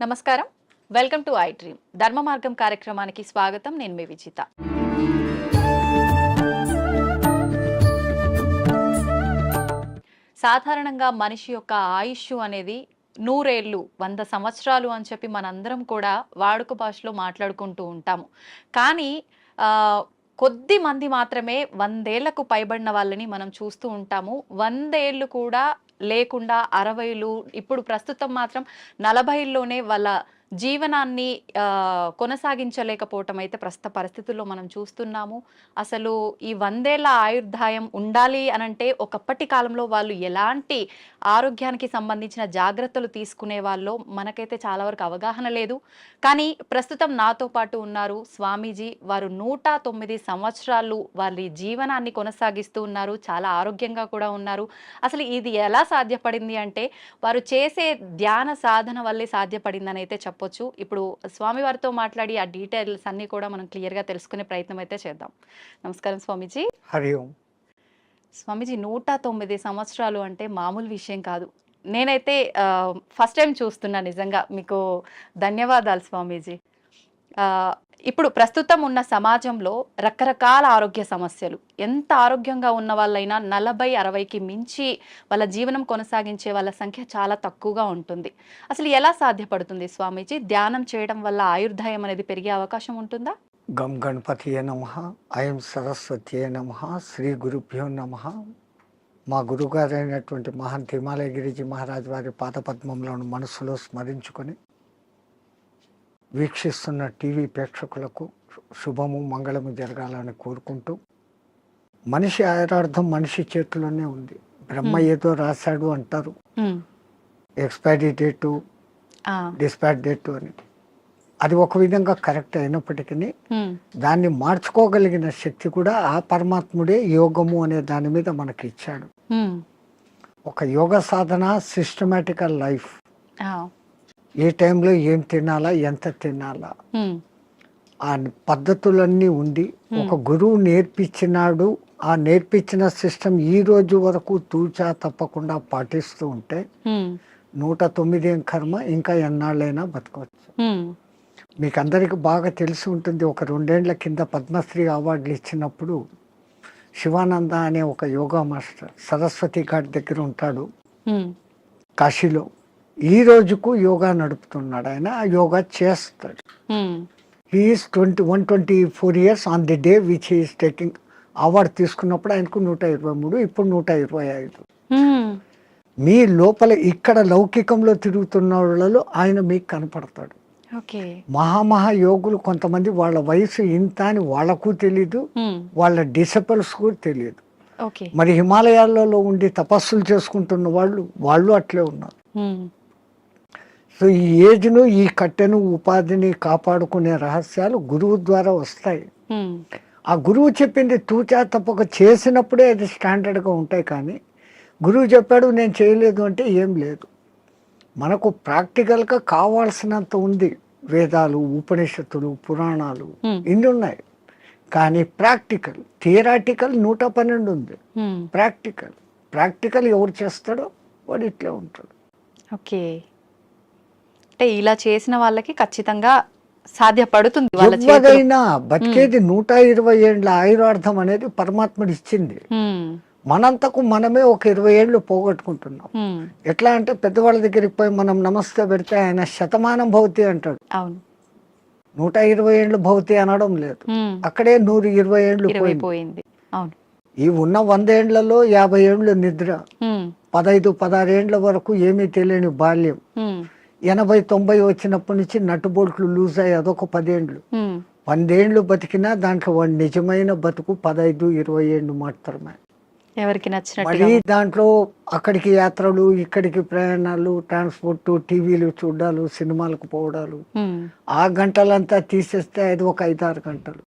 నమస్కారం. Welcome to I dream. ధర్మ మార్గం కార్యక్రమానికి స్వాగతం. నేను మీ విజిత. సాధారణంగా మనిషి యొక్క ఆయుష్ అనేది 100 ఏళ్ళు 100 సంవత్సరాలు అని చెప్పి మనందరం కూడా వాడుక భాషలో మాట్లాడుకుంటూ ఉంటాము. కానీ కొద్ది మంది మాత్రమే 100 ఏళ్లకు పైబడిన వాళ్ళని మనం చూస్తూ ఉంటాము. 100 ఏళ్ళు కూడా లేకుండా 60లు, ఇప్పుడు ప్రస్తుతం మాత్రం 40లోనే వాళ్ళ జీవనాన్ని కొనసాగించలేకపోవటం అయితే ప్రస్తుత పరిస్థితుల్లో మనం చూస్తున్నాము. అసలు ఈ 100 ఏళ్ల ఆయుర్దాయం ఉండాలి అనంటే ఒకప్పటి కాలంలో వాళ్ళు ఎలాంటి ఆరోగ్యానికి సంబంధించిన జాగ్రత్తలు తీసుకునే వాళ్ళో మనకైతే చాలా వరకు అవగాహన లేదు. కానీ ప్రస్తుతం నాతో పాటు ఉన్నారు స్వామీజీ. వారు 109 సంవత్సరాలు వారి జీవనాన్ని కొనసాగిస్తూ ఉన్నారు. చాలా ఆరోగ్యంగా కూడా ఉన్నారు. అసలు ఇది ఎలా సాధ్యపడింది అంటే వారు చేసే ధ్యాన సాధన వల్లే సాధ్యపడిందని అయితే చెప్పొచ్చు. ఇప్పుడు స్వామి వారితో మాట్లాడి ఆ డీటెయిల్స్ అన్ని కూడా మనం క్లియర్ గా తెలుసుకునే ప్రయత్నం అయితే చేద్దాం. నమస్కారం స్వామీజీ. హరి ఓం. స్వామీజీ 109 సంవత్సరాలు అంటే మామూలు విషయం కాదు. నేనైతే ఫస్ట్ టైం చూస్తున్నా. నిజంగా మీకు ధన్యవాదాలు స్వామీజీ. ఇప్పుడు ప్రస్తుతం ఉన్న సమాజంలో రకరకాల ఆరోగ్య సమస్యలు, ఎంత ఆరోగ్యంగా ఉన్న వాళ్ళైనా 40-60కి మించి వాళ్ళ జీవనం కొనసాగించే వాళ్ళ సంఖ్య చాలా తక్కువగా ఉంటుంది. అసలు ఎలా సాధ్యపడుతుంది స్వామీజీ? ధ్యానం చేయడం వల్ల ఆయుర్దాయం అనేది పెరిగే అవకాశం ఉంటుందా? గం గణపతియే నమః, ఐం సరస్వతియే నమః, శ్రీ గురుభ్యో నమః. మా గురుగారైనటువంటి మహంత్ హిమాలయ గిరిజీ మహారాజ్ వారి పాదపద్మంలోని మనసులో స్మరించుకొని వీక్షిస్తున్న టీవీ ప్రేక్షకులకు శుభము మంగళము జరగాలని కోరుకుంటూ, మనిషి ఆయురార్థం మనిషి చేతిలోనే ఉంది. బ్రహ్మ ఏదో రాశాడు అంటారు, ఎక్స్పైరీ డేటు, డిస్పాచ్ డేటు అని. అది ఒక విధంగా కరెక్ట్ అయినప్పటికీ దాన్ని మార్చుకోగలిగిన శక్తి కూడా ఆ పరమాత్ముడే యోగము అనే దాని మీద మనకి ఇచ్చాడు. ఒక యోగ సాధన, సిస్టమేటికల్ లైఫ్, ఏ టైంలో ఏం తినాలా, ఎంత తినాలా, ఆ పద్ధతులన్నీ ఉండి ఒక గురువు నేర్పించినాడు. ఆ నేర్పించిన సిస్టమ్ ఈ రోజు వరకు తూచా తప్పకుండా పాటిస్తూ ఉంటే 109 కర్మ ఇంకా ఎన్నాళ్ళైనా బతకవచ్చు. మీకు అందరికి బాగా తెలిసి ఉంటుంది, ఒక 2 ఏళ్ల కింద పద్మశ్రీ అవార్డులు ఇచ్చినప్పుడు శివానంద అనే ఒక యోగా మాస్టర్ సరస్వతి ఘాట్ దగ్గర ఉంటాడు కాశీలో. ఈ రోజుకు యోగా నడుపుతున్నాడు ఆయన. ఆ యోగా చేస్తాడు. He's 124 years on the day which he's taking award. తీసుకున్నప్పుడు ఆయనకు 123, ఇప్పుడు 125. మీ లోపల ఇక్కడ లౌకికంలో తిరుగుతున్న వాళ్ళలో ఆయన మీకు కనపడతాడు. మహామహా యోగులు కొంతమంది వాళ్ళ వయసు ఇంత అని వాళ్ళకు తెలీదు, వాళ్ళ డిసిపుల్స్ కూడా తెలియదు. మరి హిమాలయాలలో ఉండి తపస్సులు చేసుకుంటున్న వాళ్ళు అట్లే ఉన్నారు. సో ఈ ఏజ్ను, ఈ కట్టెను, ఉపాధిని కాపాడుకునే రహస్యాలు గురువు ద్వారా వస్తాయి. ఆ గురువు చెప్పింది తూచా తప్పక చేసినప్పుడే అది స్టాండర్డ్గా ఉంటాయి. కానీ గురువు చెప్పాడు నేను చేయలేదు అంటే ఏం లేదు. మనకు ప్రాక్టికల్గా కావాల్సినంత ఉంది. వేదాలు, ఉపనిషత్తులు, పురాణాలు ఇన్ని ఉన్నాయి. కానీ ప్రాక్టికల్, థియరాటికల్ 112 ఉంది. ప్రాక్టికల్ ఎవరు చేస్తాడో వాడు ఇట్లా ఉంటాడు. ఓకే, అంటే ఇలా చేసిన వాళ్ళకి ఖచ్చితంగా సాధ్యపడుతుంది. ఎవరైనా బతికేది 120 ఏళ్ళ ఆయురార్థం అనేది పరమాత్ముడు ఇచ్చింది. మనంతకు మనమే ఒక 20 ఏళ్ళు పోగొట్టుకుంటున్నాం. ఎట్లా అంటే పెద్దవాళ్ళ దగ్గరికి పోయి మనం నమస్తే పెడితే ఆయన శతమానం భవతి అంటాడు. 120 ఏళ్ళు భవతి అనడం లేదు. అక్కడే 120 ఏళ్ళు పోయింది. ఈ ఉన్న 100 ఏళ్లలో 50 ఏళ్ళు నిద్ర, 15-16 ఏళ్ల వరకు ఏమీ తెలియని బాల్యం, 80-90 వచ్చినప్పటి నుంచి నట్టుబోల్ట్లు లూజ్ అయ్యి అదొక 10 ఏళ్ళు. 100 ఏళ్ళు బతికినా దాంట్లో వాడి నిజమైన బతుకు 15-20 ఏళ్ళు మాత్రమే. ఎవరికి నచ్చినట్టు మళ్ళీ దాంట్లో అక్కడికి యాత్రలు, ఇక్కడికి ప్రయాణాలు, ట్రాన్స్పోర్ట్, టీవీలు చూడాలు, సినిమాలకు పోవడాలు, ఆ గంటలంతా తీసేస్తే అది ఒక 5-6 గంటలు.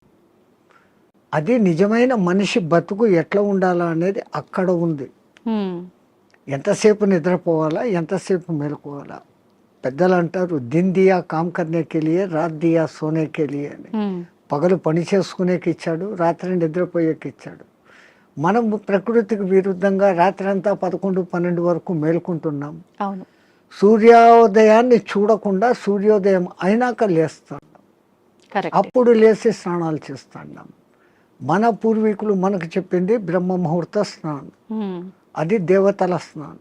అది నిజమైన మనిషి బతుకు ఎట్లా ఉండాలా అనేది అక్కడ ఉంది. ఎంతసేపు నిద్రపోవాలా, ఎంతసేపు మేలుకోవాలా. పెద్దలు అంటారు దిన్ దియా కామ్ కర్నేకి లియే, రాత్ దియా సోనేకి లియే అని. పగలు పని చేసుకునేకి ఇచ్చాడు, రాత్రి నిద్రపోయేకి ఇచ్చాడు. మనం ప్రకృతికి విరుద్ధంగా రాత్రి అంతా 11-12 వరకు మేలుకుంటున్నాం. సూర్యోదయాన్ని చూడకుండా సూర్యోదయం అయినాక లేస్తాం, కరెక్ట్. అప్పుడు లేచి స్నానాలు చేస్తాం. మన పూర్వీకులు మనకు చెప్పింది బ్రహ్మ ముహూర్త స్నానం, అది దేవతల స్నానం.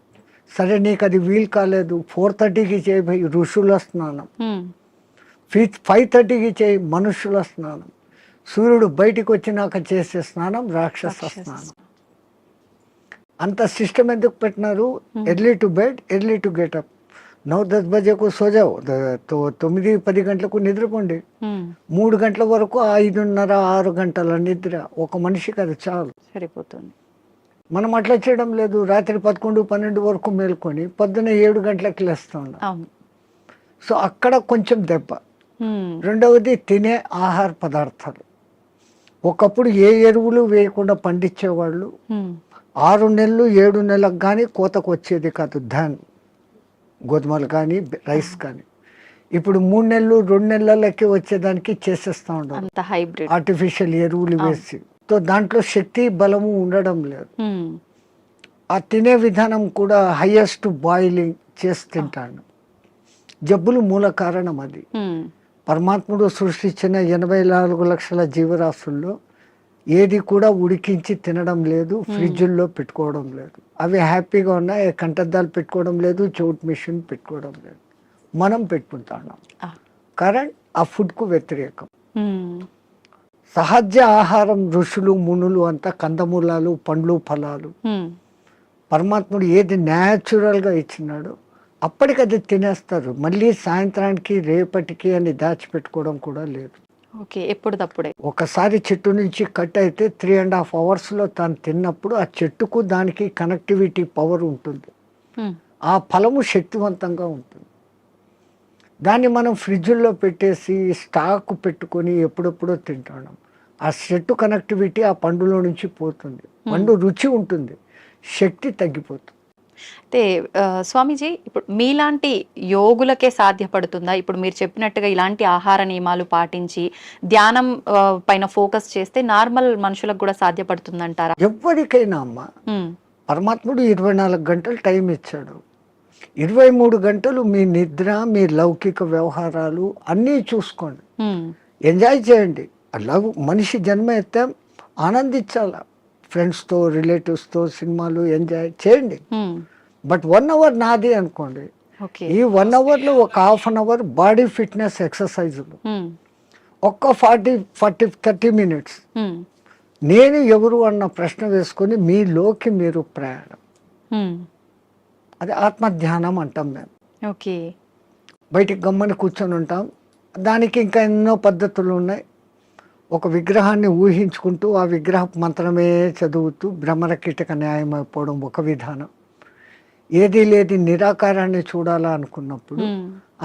సరే నీకు అది వీలు కాలేదు, 4:30కి చేయి ఋషుల స్నానం, 5:30కి చేయి మనుషుల స్నానం, సూర్యుడు బయటికి వచ్చినాక చేసే స్నానం రాక్షస స్నానం. అంత సిస్టమ్ ఎందుకు పెట్టినారు? Early to bed, early to get up. 9-10 బజేకు సోజావు, 9-10 గంటలకు నిద్రపోండి. 3 గంటల వరకు 5:30-6 గంటల నిద్ర ఒక మనిషికి అది చాలు, సరిపోతుంది. మనం అట్లా చేయడం లేదు. రాత్రి 11-12 వరకు మేల్కొని పొద్దున్న 7 గంటలకు లేస్తా ఉన్నాం. సో అక్కడ కొంచెం దెబ్బ. రెండవది తినే ఆహార పదార్థాలు. ఒకప్పుడు ఏ ఎరువులు వేయకుండా పండించేవాళ్ళు. 6 నెలలు 7 నెలలకు కానీ కోతకు వచ్చేది కాదు ధాన్, గోధుమలు కానీ రైస్ కానీ. ఇప్పుడు 3 నెలలు 2 నెలలకి వచ్చేదానికి చేసేస్తా ఉంటాం ఆర్టిఫిషియల్ ఎరువులు వేసి. సో దాంట్లో శక్తి బలము ఉండడం లేదు. ఆ తినే విధానం కూడా హైయెస్ట్ బాయిలింగ్ చేసి తింటాను. జబ్బులు మూల కారణం అది. పరమాత్ముడు సృష్టించిన 84 లక్షల జీవరాశుల్లో ఏది కూడా ఉడికించి తినడం లేదు, ఫ్రిడ్జుల్లో పెట్టుకోవడం లేదు. అవి హ్యాపీగా ఉన్నాయి, కంటద్దాలు పెట్టుకోవడం లేదు, చౌట్ మిషన్ పెట్టుకోవడం లేదు. మనం పెట్టుకుంటున్నాం. కరెంట్ ఆ ఫుడ్కు వ్యతిరేకం. సహజ ఆహారం ఋషులు మునులు అంతా కందమూలాలు, పండ్లు, ఫలాలు. పరమాత్ముడు ఏది న్యాచురల్గా ఇచ్చినాడో అప్పటికది తినేస్తారు. మళ్ళీ సాయంత్రానికి రేపటికి అని దాచిపెట్టుకోవడం కూడా లేదు. ఓకే, ఎప్పుడు తప్పుడే. ఒకసారి చెట్టు నుంచి కట్ అయితే 3.5 అవర్స్లో తాను తిన్నప్పుడు ఆ చెట్టుకు దానికి కనెక్టివిటీ పవర్ ఉంటుంది. ఆ ఫలము శక్తివంతంగా ఉంటుంది. దాన్ని మనం ఫ్రిడ్జ్లో పెట్టేసి స్టాక్ పెట్టుకొని ఎప్పుడెప్పుడో తింటున్నాం. ఆ చెట్టు కనెక్టివిటీ ఆ పండులో నుంచి పోతుంది. పండు రుచి ఉంటుంది, శక్తి తగ్గిపోతుంది. అయితే స్వామీజీ, ఇప్పుడు మీలాంటి యోగులకే సాధ్యపడుతుందా? ఇప్పుడు మీరు చెప్పినట్టుగా ఇలాంటి ఆహార నియమాలు పాటించి ధ్యానం పైన ఫోకస్ చేస్తే నార్మల్ మనుషులకు కూడా సాధ్యపడుతుందంటారా? ఎవరికైనా అమ్మ, పరమాత్ముడు 24 గంటలు టైం ఇచ్చాడు. 23 గంటలు మీ నిద్ర, మీ లౌకిక వ్యవహారాలు అన్నీ చూసుకోండి, ఎంజాయ్ చేయండి. మనిషి జన్మ ఎత్తాం, ఆనందించాల. ఫ్రెండ్స్తో, రిలేటివ్స్తో సినిమాలు ఎంజాయ్ చేయండి. బట్ 1 అవర్ నాది అనుకోండి. ఈ 1 అవర్లో ఒక half an hour body fitness ఎక్సర్సైజులు, ఒక్క 40-30 మినిట్స్ నేను ఎవరు అన్న ప్రశ్న వేసుకొని మీలోకి మీరు ప్రయాణం. అది ఆత్మధ్యానం అంటాం మేము. ఓకే, బయటికి గమ్మని కూర్చొని ఉంటాం. దానికి ఇంకా ఎన్నో పద్ధతులు ఉన్నాయి. ఒక విగ్రహాన్ని ఊహించుకుంటూ ఆ విగ్రహ మంత్రమే చదువుతూ భ్రమర కీటక న్యాయం అయిపోవడం ఒక విధానం. ఏది లేది నిరాకారాన్ని చూడాలా అనుకున్నప్పుడు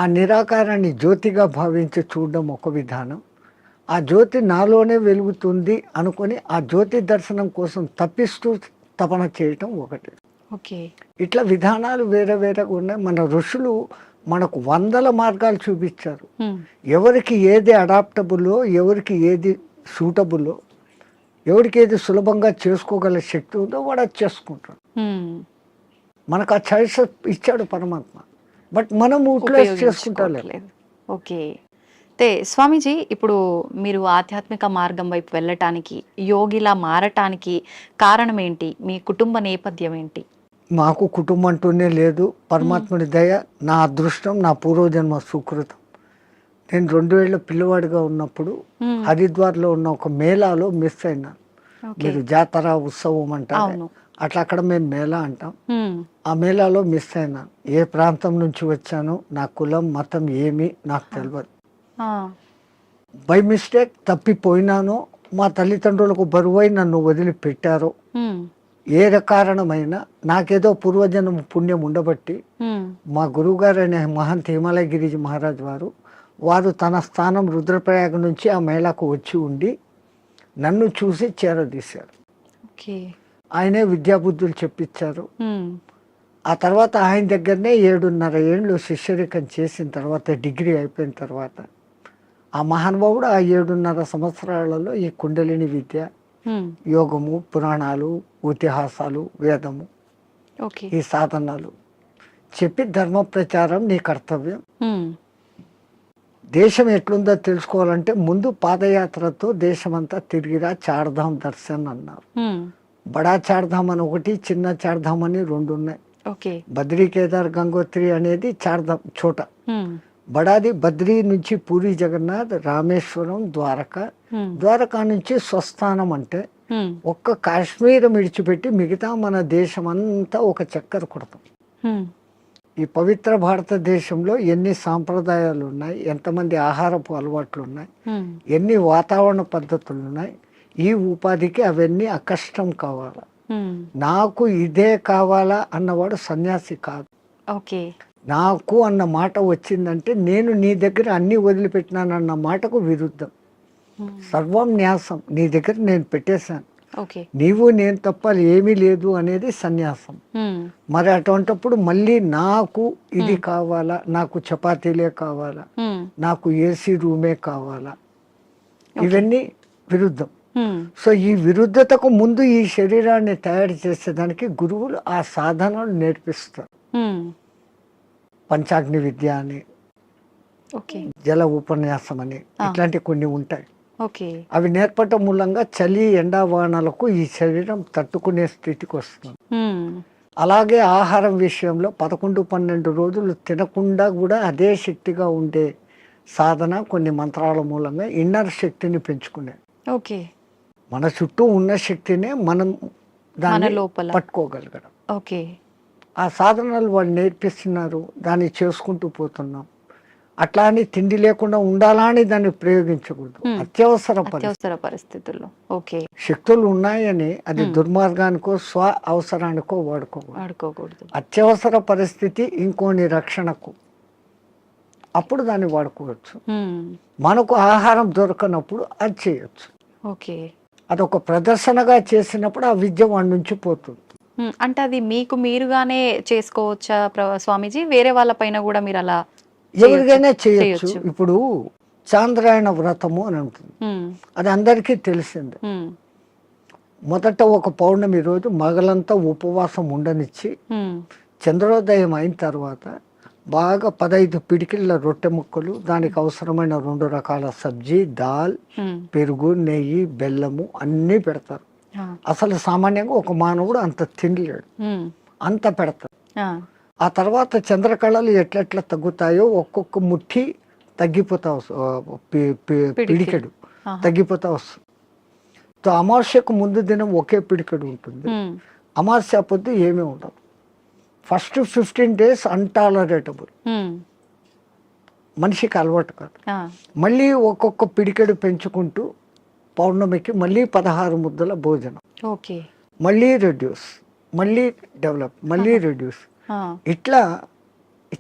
ఆ నిరాకారాన్ని జ్యోతిగా భావించి చూడడం ఒక విధానం. ఆ జ్యోతి నాలోనే వెలుగుతుంది అనుకొని ఆ జ్యోతి దర్శనం కోసం తప్పిస్తూ తపన చేయటం ఒకటి. ఓకే, ఇట్లా విధానాలు వేరే వేరేగా ఉన్నాయి. మన ఋషులు మనకు 100 మార్గాలు చూపించారు. ఎవరికి ఏది అడాప్టబుల్లో, ఎవరికి ఏది సూటబుల్లో, ఎవరికి ఏది సులభంగా చేసుకోగల శక్తి ఉందో వాడు అది చేసుకుంటాడు. మనకు ఆ చాయిస్ ఇచ్చాడు పరమాత్మ, బట్ మనం యూటిలైజ్ చేసుకుంటలేదు. ఓకే, అయితే స్వామీజీ, ఇప్పుడు మీరు ఆధ్యాత్మిక మార్గం వైపు వెళ్ళటానికి, యోగిలా మారటానికి కారణం ఏంటి? మీ కుటుంబ నేపథ్యం ఏంటి? మాకు కుటుంబం అంటూనే లేదు. పరమాత్ముడి దయ, నా అదృష్టం, నా పూర్వజన్మ సుకృతం. నేను 2000 పిల్లవాడిగా ఉన్నప్పుడు హరిద్వార్లో ఉన్న ఒక మేళాలో మిస్ అయినాను. మీరు జాతర ఉత్సవం అంటారు, అట్లా అక్కడ మేము మేళా అంటాం. ఆ మేళాలో మిస్ అయినాను. ఏ ప్రాంతం నుంచి వచ్చానో, నా కులం మతం ఏమి నాకు తెలియదు. బై మిస్టేక్ తప్పిపోయినానో, మా తల్లిదండ్రులకు బరువై నన్ను వదిలిపెట్టారో, ఏ కారణమైనా నాకేదో పూర్వజన్మ పుణ్యం ఉండబట్టి మా గురువు గారు అనే మహంత్ హిమాలయగిరి మహారాజ్ వారు తన స్థానం రుద్రప్రయాగ నుంచి ఆ మేళాకు వచ్చి ఉండి నన్ను చూసి చేరదీశారు. ఆయనే విద్యాబుద్ధులు చెప్పించారు. ఆ తర్వాత ఆయన దగ్గరనే 7.5 ఏళ్ళు శిష్యరికం చేసిన తర్వాత, డిగ్రీ అయిపోయిన తర్వాత ఆ మహానుభావుడు ఆ 7.5 సంవత్సరాలలో ఈ కుండలిని విద్య, యోగము, పురాణాలు, ఇతిహాసాలు, వేదము, ఈ సాధనలు చెప్పి ధర్మ ప్రచారం నీ కర్తవ్యం. ఉమ్, దేశం ఎట్లుందో తెలుసుకోవాలంటే ముందు పాదయాత్రతో దేశమంతా తిరిగిరా, చార్ధామ్ దర్శన్ అన్నారు. ఉమ్, బడా చార్ధామ్ అని ఒకటి, చిన్న చార్ధామ్ అని రెండు ఉన్నాయి. ఓకే. బద్రీ, కేదార్, గంగోత్రి అనేది చార్ధామ్ చోట. ఉమ్, బడాది బద్రీ నుంచి పూరి జగన్నాథ్, రామేశ్వరం, ద్వారకా. ఉమ్, ద్వారకా నుంచి స్వస్థానం అంటే ఉమ్, ఒక్క కాశ్మీర్ విడిచిపెట్టి మిగతా మన దేశం అంతా ఒక చక్కర కొడతాం. ఉమ్, ఈ పవిత్ర భారతదేశంలో ఎన్ని సాంప్రదాయాలు ఉన్నాయి, ఎంతమంది ఆహారపు అలవాట్లు ఉన్నాయి, ఉమ్, ఎన్ని వాతావరణ పద్ధతులు ఉన్నాయి. ఈ ఉపాధికి అవన్నీ అకష్టం కావాలా. ఉమ్, నాకు ఇదే కావాలా అన్నవాడు సన్యాసి కాదు. ఓకే. నాకు అన్న మాట వచ్చిందంటే నేను నీ దగ్గర అన్ని వదిలిపెట్టినానన్న మాటకు విరుద్ధం. ఉమ్, సర్వం న్యాసం, నీ దగ్గర నేను పెట్టేశాను, ఓకే. నీవు నేను తప్ప ఏమీ లేదు అనేది సన్యాసం. ఉమ్, మరి అటువంటిప్పుడు మళ్ళీ నాకు ఇది కావాలా, నాకు చపాతీలే కావాలా, ఉమ్, నాకు ఏసీ రూమే కావాలా, ఇవన్నీ విరుద్ధం. ఉమ్, సో ఈ విరుద్ధతకు ముందు ఈ శరీరాన్ని తయారు చేసేదానికి గురువులు ఆ సాధనలు నేర్పిస్తారు. ఉమ్, పంచాగ్ని విద్య అని, ఓకే. జల ఉపన్యాసం అని, ఇట్లాంటి కొన్ని ఉంటాయి. ఓకే. అవి నేర్పటం మూలంగా చలి ఎండావానలకు ఈ శరీరం తట్టుకునే స్థితికి వస్తుంది. ఉమ్, అలాగే ఆహారం విషయంలో 11-12 రోజులు తినకుండా కూడా అదే శక్తిగా ఉండే సాధన కొన్ని మంత్రాల మూలంగా ఇన్నర్ శక్తిని పెంచుకునే. ఓకే. మన చుట్టూ ఉన్న శక్తినే మనం మన దాన్ని లోపల. పట్టుకోగలగడం. ఓకే. ఆ సాధనలు వాళ్ళు నేర్పిస్తున్నారు, దాన్ని చేసుకుంటూ పోతున్నాం. అట్లా అని తిండి లేకుండా ఉండాలా అని దాన్ని ప్రయోగించకూడదు. అత్యవసర అత్యవసర పరిస్థితుల్లో. ఓకే. శక్తులు ఉన్నాయని అది దుర్మార్గానికో స్వ అవసరానికో వాడుకోకూడదు. అత్యవసర పరిస్థితి ఇంకోని రక్షణకు, అప్పుడు దాన్ని వాడుకోవచ్చు. ఉమ్, మనకు ఆహారం దొరకనప్పుడు అది చేయొచ్చు. ఓకే. అదొక ప్రదర్శనగా చేసినప్పుడు ఆ విద్య వాడి నుంచి పోతుంది. అంటే అది మీకు మీరుగానే చేసుకోవచ్చా స్వామీజీ? వేరే వాళ్ళ పైన కూడా మీరు అలా ఎవరికైనా చేయొచ్చు. ఇప్పుడు చాంద్రాయణ వ్రతము అని ఉంటుంది, అది అందరికీ తెలిసిందే. మొదట ఒక పౌర్ణమి రోజు మగలంతా ఉపవాసం ఉండనిచ్చి చంద్రోదయం అయిన తర్వాత బాగా 15 పిడికిళ్ళ రొట్టె ముక్కలు, దానికి అవసరమైన 2 రకాల సబ్జీ, దాల్, పెరుగు, నెయ్యి, బెల్లము అన్నీ పెడతారు. అసలు సామాన్యంగా ఒక మానవుడు అంత తినలేడు, అంత పెడతారు. ఆ తర్వాత చంద్రకళలు ఎట్లెట్లా తగ్గుతాయో ఒక్కొక్క ముఠి తగ్గిపోతా పిడికెడు తగ్గిపోతా వస్తుంది. అమావాస్యకు ముందు దినం ఒకే పిడికెడు ఉంటుంది, అమావాస్య పొద్దు ఏమీ ఉండదు. ఫస్ట్ 15 days అన్టాలరేటబుల్, మనిషికి అలవాటు కాదు. మళ్ళీ ఒక్కొక్క పిడికెడు పెంచుకుంటూ పౌర్ణమికి మళ్ళీ 16 ముద్దల భోజనం, మళ్ళీ రెడ్యూస్, మళ్ళీ డెవలప్, మళ్ళీ రెడ్యూస్, ఇట్లా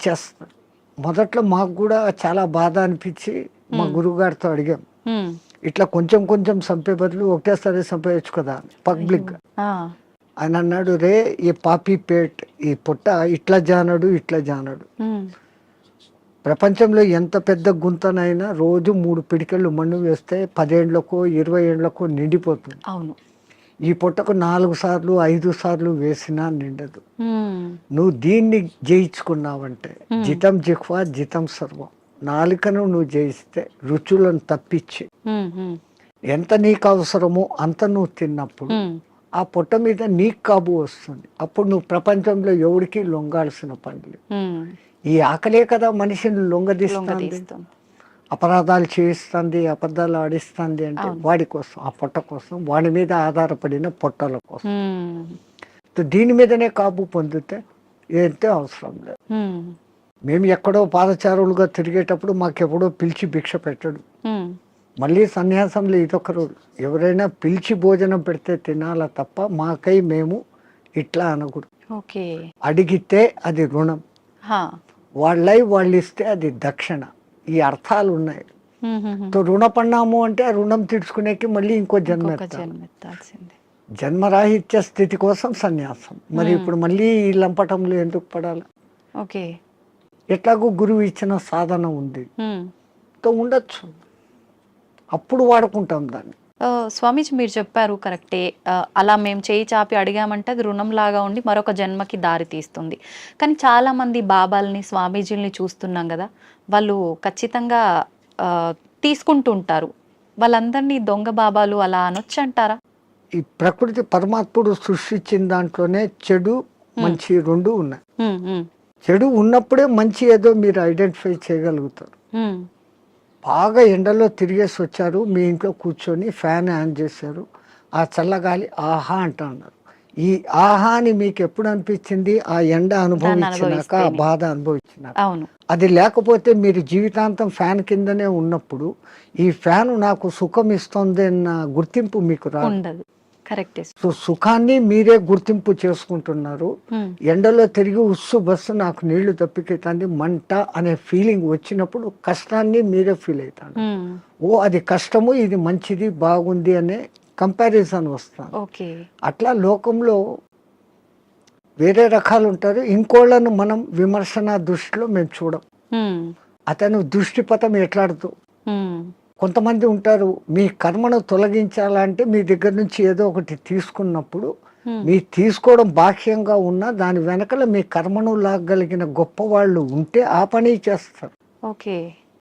చేస్తారు. మొదట్లో మాకు కూడా చాలా బాధ అనిపించి మా గురువు గారితో అడిగాం, ఇట్లా కొంచెం కొంచెం చంపే బదులు ఒకటేసారి చంపేయచ్చు కదా పబ్లిక్ గా. ఆయన అన్నాడు, రే ఈ పాపీ పేట్, ఈ పొట్ట ఇట్లా జానడు ఇట్లా జానడు. ప్రపంచంలో ఎంత పెద్ద గుంతనైనా రోజు 3 పిడికెళ్ళు మన్ను వేస్తే 10 ఏళ్లకో 20 ఏళ్లకో నిండిపోతుంది. అవును. ఈ పొట్టకు 4 సార్లు 5 సార్లు వేసినా నిండదు. నువ్వు దీన్ని జయించుకున్నావంటే జితం జిహ్వా జితం సర్వం, నాలుకను నువ్వు జయిస్తే రుచులను తప్పించి ఎంత నీకు అవసరమో అంత నువ్వు తిన్నప్పుడు ఆ పొట్ట మీద నీకు కాబు వస్తుంది. అప్పుడు నువ్వు ప్రపంచంలో ఎవరికి లొంగాల్సిన పనులు. ఈ ఆకలే కదా మనిషిని లొంగదీస్తుంది, అపరాధాలు చేయిస్తుంది, అబద్ధాలు ఆడిస్తుంది. అంటే వాడి కోసం, ఆ పొట్ట కోసం, వాడి మీద ఆధారపడిన పొట్టల కోసం. దీని మీదనే కాబు పొందితే ఏంటే అవసరం లేదు. మేము ఎక్కడో పాదచారులుగా తిరిగేటప్పుడు మాకెప్పుడో పిలిచి భిక్ష పెట్టడు. మళ్ళీ సన్యాసంలో ఇదొక రూల్, ఎవరైనా పిలిచి భోజనం పెడితే తినాలా తప్ప మాకై మేము ఇట్లా అనకూడదు. అడిగితే అది రుణం, వాళ్ళై వాళ్ళు ఇస్తే అది దక్షిణ. ఈ అర్థాలు ఉన్నాయి. రుణపడినాము అంటే ఆ రుణం తీర్చుకునేకి మళ్ళీ ఇంకో జన్మ ఎత్తాల్సిందే. జన్మరాహిత్య స్థితి కోసం సన్యాసం. మరి ఇప్పుడు మళ్ళీ ఈ లంపటంలో ఎందుకు పడాలి? ఎట్లాగో గురువు ఇచ్చిన సాధన ఉంది, ఉండొచ్చు, అప్పుడు వాడుకుంటాం దాన్ని. స్వామీజీ మీరు చెప్పారు కరెక్టే. అలా మేము చేయి చాపి అడిగామంటే అది రుణంలాగా ఉండి మరొక జన్మకి దారి తీస్తుంది. కానీ చాలామంది బాబాల్ని, స్వామీజీలని చూస్తున్నాం గదా! వాళ్ళు ఖచ్చితంగా తీసుకుంటూ ఉంటారు. వాళ్ళందరినీ దొంగ బాబాలు అలా అనొచ్చంటారా? ఈ ప్రకృతి పరమాత్ముడు సృష్టించిన దాంట్లోనే చెడు మంచి రెండు ఉన్నాయి. హ్మ్. హ్మ్. చెడు ఉన్నప్పుడే మంచి ఏదో మీరు ఐడెంటిఫై చేయగలుగుతారు. హ్మ్. బాగా ఎండలో తిరిగేసి వచ్చారు, మీ ఇంట్లో కూర్చొని ఫ్యాన్ ఆన్ చేశారు, ఆ చల్లగాలి ఆహా అంటున్నారు. ఈ ఆహా అని మీకు ఎప్పుడు అనిపించింది? ఆ ఎండ అనుభవించినాక, ఆ అనుభవిస్తేనే. బాధ అనుభవించినాక. అవును. అది లేకపోతే మీరు జీవితాంతం ఫ్యాన్ కిందనే ఉన్నప్పుడు ఈ ఫ్యాన్ నాకు సుఖం ఇస్తుంది అన్న గుర్తింపు మీకు రాదు. ఉండదు. కరెక్టే. సో సుఖాన్ని మీరే గుర్తింపు చేసుకుంటున్నారు. హ్మ్. ఎండలో తిరిగి ఉస్సు బస్సు నాకు నీళ్లు తప్పికెత్తంది మంట అనే ఫీలింగ్ వచ్చినప్పుడు కష్టాన్ని మీరే ఫీల్ అవుతారు. హ్మ్. ఓ అది కష్టము, ఇది మంచిది బాగుంది అనే కంపారిజన్ వస్తాను. ఓకే. అట్లా లోకంలో వేరే రకాలు ఉంటారు. ఇంకోళ్ళను మనం విమర్శన దృష్టిలో మేము చూడం. హ్మ్. అతను దృష్టిపథం ఎట్లాడుతూ హ్మ్. కొంతమంది ఉంటారు, మీ కర్మను తొలగించాలంటే మీ దగ్గర నుంచి ఏదో ఒకటి తీసుకున్నప్పుడు హ్మ్. మీ తీసుకోవడం బాహ్యంగా ఉన్నా దాని వెనకల మీ కర్మను లాగలిగిన గొప్ప వాళ్ళు ఉంటే ఆ పని చేస్తారు. ఓకే.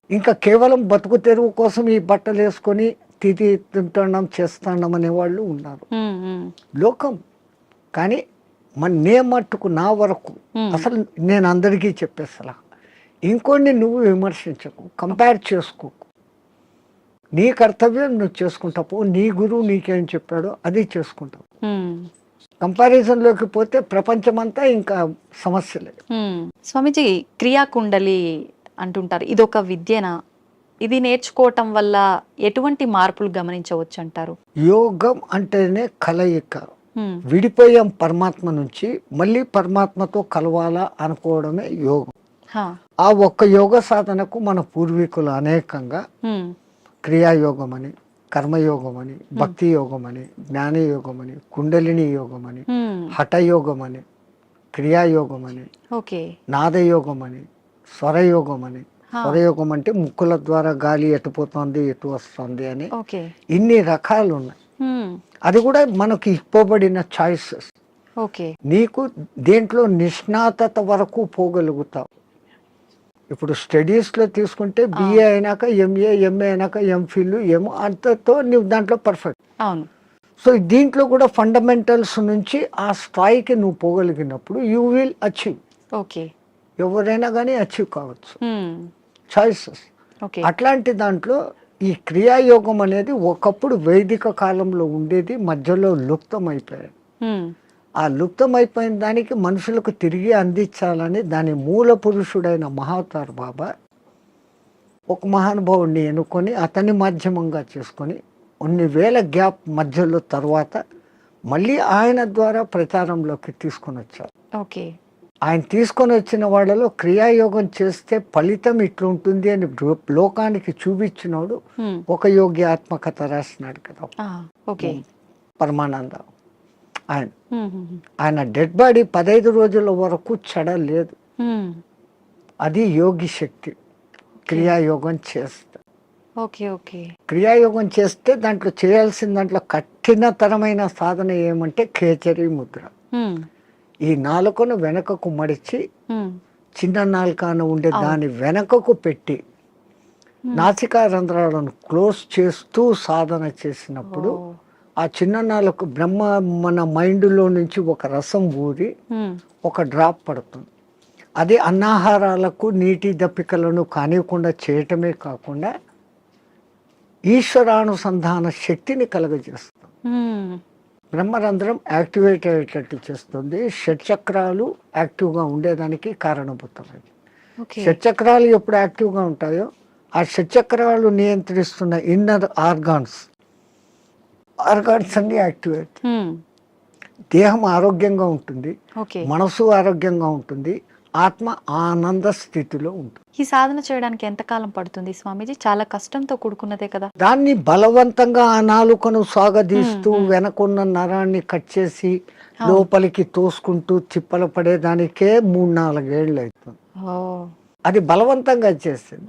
ఇంకా కేవలం బతుకు తెరువు కోసం ఈ బట్టలు వేసుకొని తింటున్నాం చేస్తున్నాం అనేవాళ్ళు ఉన్నారు. హ్మ్. హ్మ్. లోకం కానీ నే మట్టుకు నా వరకు హ్మ్. అసలు నేను అందరికీ చెప్పేసలా ఇంకోని నువ్వు విమర్శించకు, కంపేర్ చేసుకోకు. నీ కర్తవ్యం నువ్వు చేసుకుంటావు, నీ గురువు నీకేం చెప్పాడో అది చేసుకుంటావు. హ్మ్. కంపారిజన్లోకి పోతే ప్రపంచమంతా ఇంకా సమస్యలే. హ్మ్. స్వామీజీ క్రియాకుండలి అంటుంటారు. ఇదొక విద్యనా? ఇది నేర్చుకోవటం వల్ల ఎటువంటి మార్పులు గమనించవచ్చు అంటారు? యోగం అంటేనే కలయిక. హ్మ్. విడిపోయాం పరమాత్మ నుంచి, మళ్ళీ పరమాత్మతో కలవాలా అనుకోవడమే యోగం. హా. ఆ ఒక్క యోగ సాధనకు మన పూర్వీకులు అనేకంగా హ్మ్. క్రియాయోగం అని, కర్మయోగం అని, భక్తి యోగం అని, జ్ఞానయోగం అని, కుండలిని యోగం అని, హ్మ్. హఠయోగం అని, క్రియాయోగం అని, ఓకే. నాదయోగం అని, స్వరయోగం అని. హా. స్వరయోగం అంటే ముక్కుల ద్వారా గాలి ఎటు పోతుంది ఎటు వస్తుంది అని ఓకే. ఇన్ని రకాలు ఉన్నాయి. హ్మ్. అది కూడా మనకి ఇవ్వబడిన చాయిసెస్. ఓకే. నీకు దేంట్లో నిష్ణాతత వరకు పోగలుగుతావు. ఇప్పుడు స్టడీస్లో తీసుకుంటే బిఏ అయినాక ఎంఏ, ఎంఏ అయినాక ఎంఫిల్, ఏమో అంతతో నువ్వు దాంట్లో పర్ఫెక్ట్. అవును. సో దీంట్లో కూడా ఫండమెంటల్స్ నుంచి ఆ స్థాయికి నువ్వు పోగలిగినప్పుడు యూ విల్ అచీవ్. ఓకే. ఎవరైనా కానీ అచీవ్ కావచ్చు. హ్మ్. చాయిసెస్. ఓకే. అట్లాంటి దాంట్లో ఈ క్రియాయోగం అనేది ఒకప్పుడు వైదిక కాలంలో ఉండేది, మధ్యలో లుప్తమైపోయాయి. హ్మ్. ఆ లుప్తమైపోయిన దానికి మనుషులకు తిరిగి అందించాలని దాని మూల పురుషుడైన మహావతార్ బాబా ఒక మహానుభావుడిని ఎన్నుకొని అతన్ని మాధ్యమంగా చేసుకొని కొన్ని వేల గ్యాప్ మధ్యలో తర్వాత మళ్ళీ ఆయన ద్వారా ప్రచారంలోకి తీసుకొని వచ్చారు. ఓకే. ఆయన తీసుకొని వచ్చిన వాళ్ళలో క్రియాయోగం చేస్తే ఫలితం ఇట్లుంటుంది అని లోకానికి చూపించినోడు హ్మ్. ఒక యోగి ఆత్మకథ రాసినాడు కదా, ఓకే. పరమానంద. ఆయన హ్మ్. హ్మ్. ఆయన డెడ్ బాడీ 15 రోజుల వరకు చెడలేదు. హ్మ్. అది యోగి శక్తి. క్రియాయోగం చేస్తే, ఓకే. ఓకే. క్రియాయోగం చేస్తే దాంట్లో చేయాల్సిన దాంట్లో కఠినతరమైన సాధన ఏమంటే ఖేచరీ ముద్ర. హ్మ్. ఈ నాలుకను వెనకకు మడిచి హ్మ్. చిన్న నాలుకను ఉండే దాని వెనకకు పెట్టి నాసికా రంధ్రాలను క్లోజ్ చేస్తూ సాధన చేసినప్పుడు ఆ చిన్న నాలుక బ్రహ్మ మన మైండ్లో నుంచి ఒక రసం ఊరి ఒక డ్రాప్ పడుతుంది. అది అన్నాహారాలకు నీటి దప్పికలను కానివ్వకుండా చేయటమే కాకుండా ఈశ్వరానుసంధాన శక్తిని కలుగజేస్తుంది. బ్రహ్మరంధ్రం యాక్టివేట్ అయ్యేటట్టు చేస్తుంది. షట్చక్రాలు యాక్టివ్గా ఉండేదానికి కారణభూతమైంది. షట్చక్రాలు ఎప్పుడు యాక్టివ్గా ఉంటాయో ఆ షట్చక్రాలు నియంత్రిస్తున్న ఇన్నర్ ఆర్గాన్స్ అన్ని యాక్టివేట్. దేహం ఆరోగ్యంగా ఉంటుంది, మనసు ఆరోగ్యంగా ఉంటుంది, ఆత్మ ఆనంద స్థితిలో ఉంటుంది. ఈ సాధన చేయడానికి ఎంత కాలం పడుతుంది స్వామీజీ? చాలా కష్టంతో కూడుకున్నదే కదా. దాన్ని బలవంతంగా ఆ నాలుకను సాగదీస్తూ వెనకున్న నరాన్ని కట్ చేసి లోపలికి తోసుకుంటూ తిప్పలు పడేదానికే 3-4 ఏళ్ళు అవుతుంది. అది బలవంతంగా చేసింది.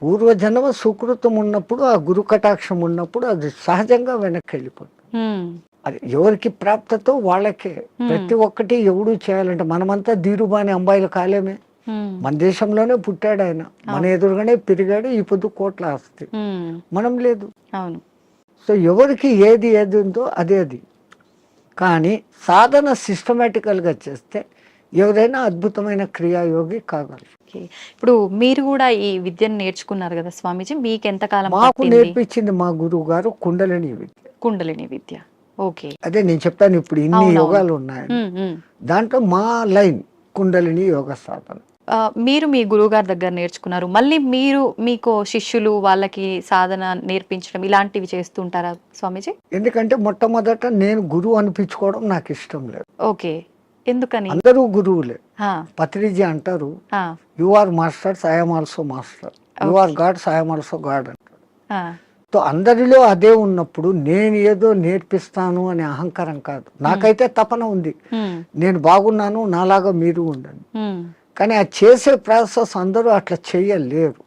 పూర్వజన్మ సుకృతం ఉన్నప్పుడు, ఆ గురు కటాక్షం ఉన్నప్పుడు అది సహజంగా వెనక్కి వెళ్ళిపోతుంది. ఉమ్, అది ఎవరికి ప్రాప్తతో వాళ్ళకే. ప్రతి ఒక్కటి ఎవడు చేయాలంటే మనమంతా ధీరుబాని అంబాయిలు కాలేమే. ఉమ్, మన దేశంలోనే పుట్టాడు ఆయన, మన ఎదురుగానే పెరిగాడు, ఈ పొద్దు కోట్ల ఆస్తి. ఉమ్, మనం లేదు. అవును. సో ఎవరికి ఏది ఏది ఉందో అదే అది. కానీ సాధన సిస్టమేటికల్గా చేస్తే ఎవరైనా అద్భుతమైన క్రియాయోగి కాగలరు. ఓకే. ఇప్పుడు మీరు కూడా ఈ విద్యను నేర్చుకున్నారు కదా స్వామీజీ, మీకు ఎంతకాలం మాకు పట్టింది నేర్పించింది మా గురువు గారు కుండలిని విద్య. కుండలిని విద్య? ఓకే. అదే నేను చెప్తాను, ఇప్పుడు ఇన్ని అవునవును. యోగాలు ఉన్నాయి, ఉమ్, ఉమ్. దాంట్లో మా లైన్ కుండలిని యోగ సాధన. మీరు మీ గురువుగారి దగ్గర నేర్చుకున్నారు, మళ్ళీ మీరు మీకు శిష్యులు వాళ్ళకి సాధన నేర్పించడం ఇలాంటివి చేస్తుంటారా స్వామీజీ? ఎందుకంటే మొట్టమొదట నేను గురువు అనిపించుకోవడం నాకు ఇష్టం లేదు. ఓకే. ఎందుకని? అందరూ గురువులే. ఆ, పత్రిజీ అంటారు, ఆ, you are masters, I'm also master, you are gods, I'm also god అంటారు. ఆ, సో అందరిలో అదే ఉన్నప్పుడు నేను ఏదో నేర్పిస్తాను అనే అహంకారం కాదు. నాకైతే తపన ఉంది, ఉమ్, నేను బాగున్నాను, నాలాగా మీరు ఉండండి. ఉమ్, కానీ ఆ చేసే ప్రాసెస్ అందరూ అట్లా చేయలేరు.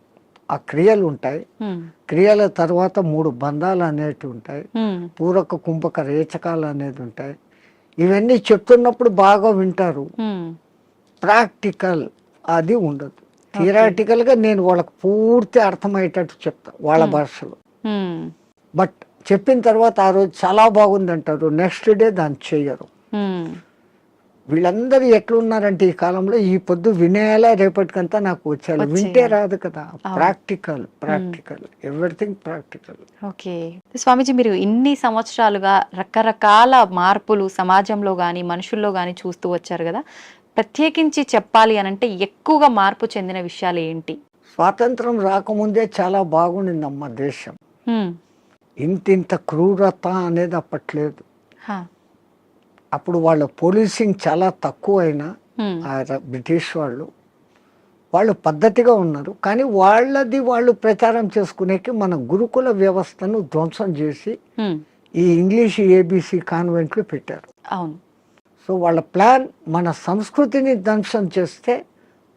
ఆ క్రియలు ఉంటాయి, ఉమ్, క్రియల తర్వాత 3 బంధాలు అనేటివి ఉంటాయి, ఉమ్, పూరక కుంభక రేచకాలు అనేది ఉంటాయి. ఇవన్నీ చెప్తున్నప్పుడు బాగా వింటారు, ఉమ్, ప్రాక్టికల్ అది ఉండదు. థియరాటికల్గా నేను వాళ్ళకి పూర్తి అర్థమయ్యేటట్టు చెప్తా వాళ్ళ భాషలో. ఉమ్, బట్ చెప్పిన తర్వాత ఆ రోజు చాలా బాగుంది అంటారు, నెక్స్ట్ డే దాన్ని చెయ్యరు. ఉమ్, వీళ్ళందరూ ఎట్లున్నారంటే ఈ కాలంలో ఈ పొద్దు వినేయాలా, రేపటికంతా నాకు వచ్చేయాలి. వింటే రాదు కదా. Practical, practical, everything practical. Okay. Swamiji, మీరు ఇన్ని సంవత్సరాలుగా రకరకాల మార్పులు సమాజంలో కానీ మనుషుల్లో కానీ చూస్తూ వచ్చారు కదా, ప్రత్యేకించి చెప్పాలి అని అంటే ఎక్కువగా మార్పు చెందిన విషయాలు ఏంటి? స్వాతంత్రం రాకముందే చాలా బాగుండిందమ్మ దేశం. ఉమ్, ఇంత క్రూరత అనేది అప్పట్లేదు. హా, అప్పుడు వాళ్ళ పోలీసింగ్ చాలా తక్కువ అయినా ఉమ్, బ్రిటిష్ వాళ్ళు పద్ధతిగా ఉన్నారు. కానీ వాళ్ళది వాళ్ళు ప్రచారం చేసుకునేకి మన గురుకుల వ్యవస్థను ధ్వంసం చేసి ఉమ్, ఈ ఇంగ్లీష్ ఏబిసి కాన్వెంట్లు పెట్టారు. అవును. సో వాళ్ళ ప్లాన్ మన సంస్కృతిని ధ్వంసం చేస్తే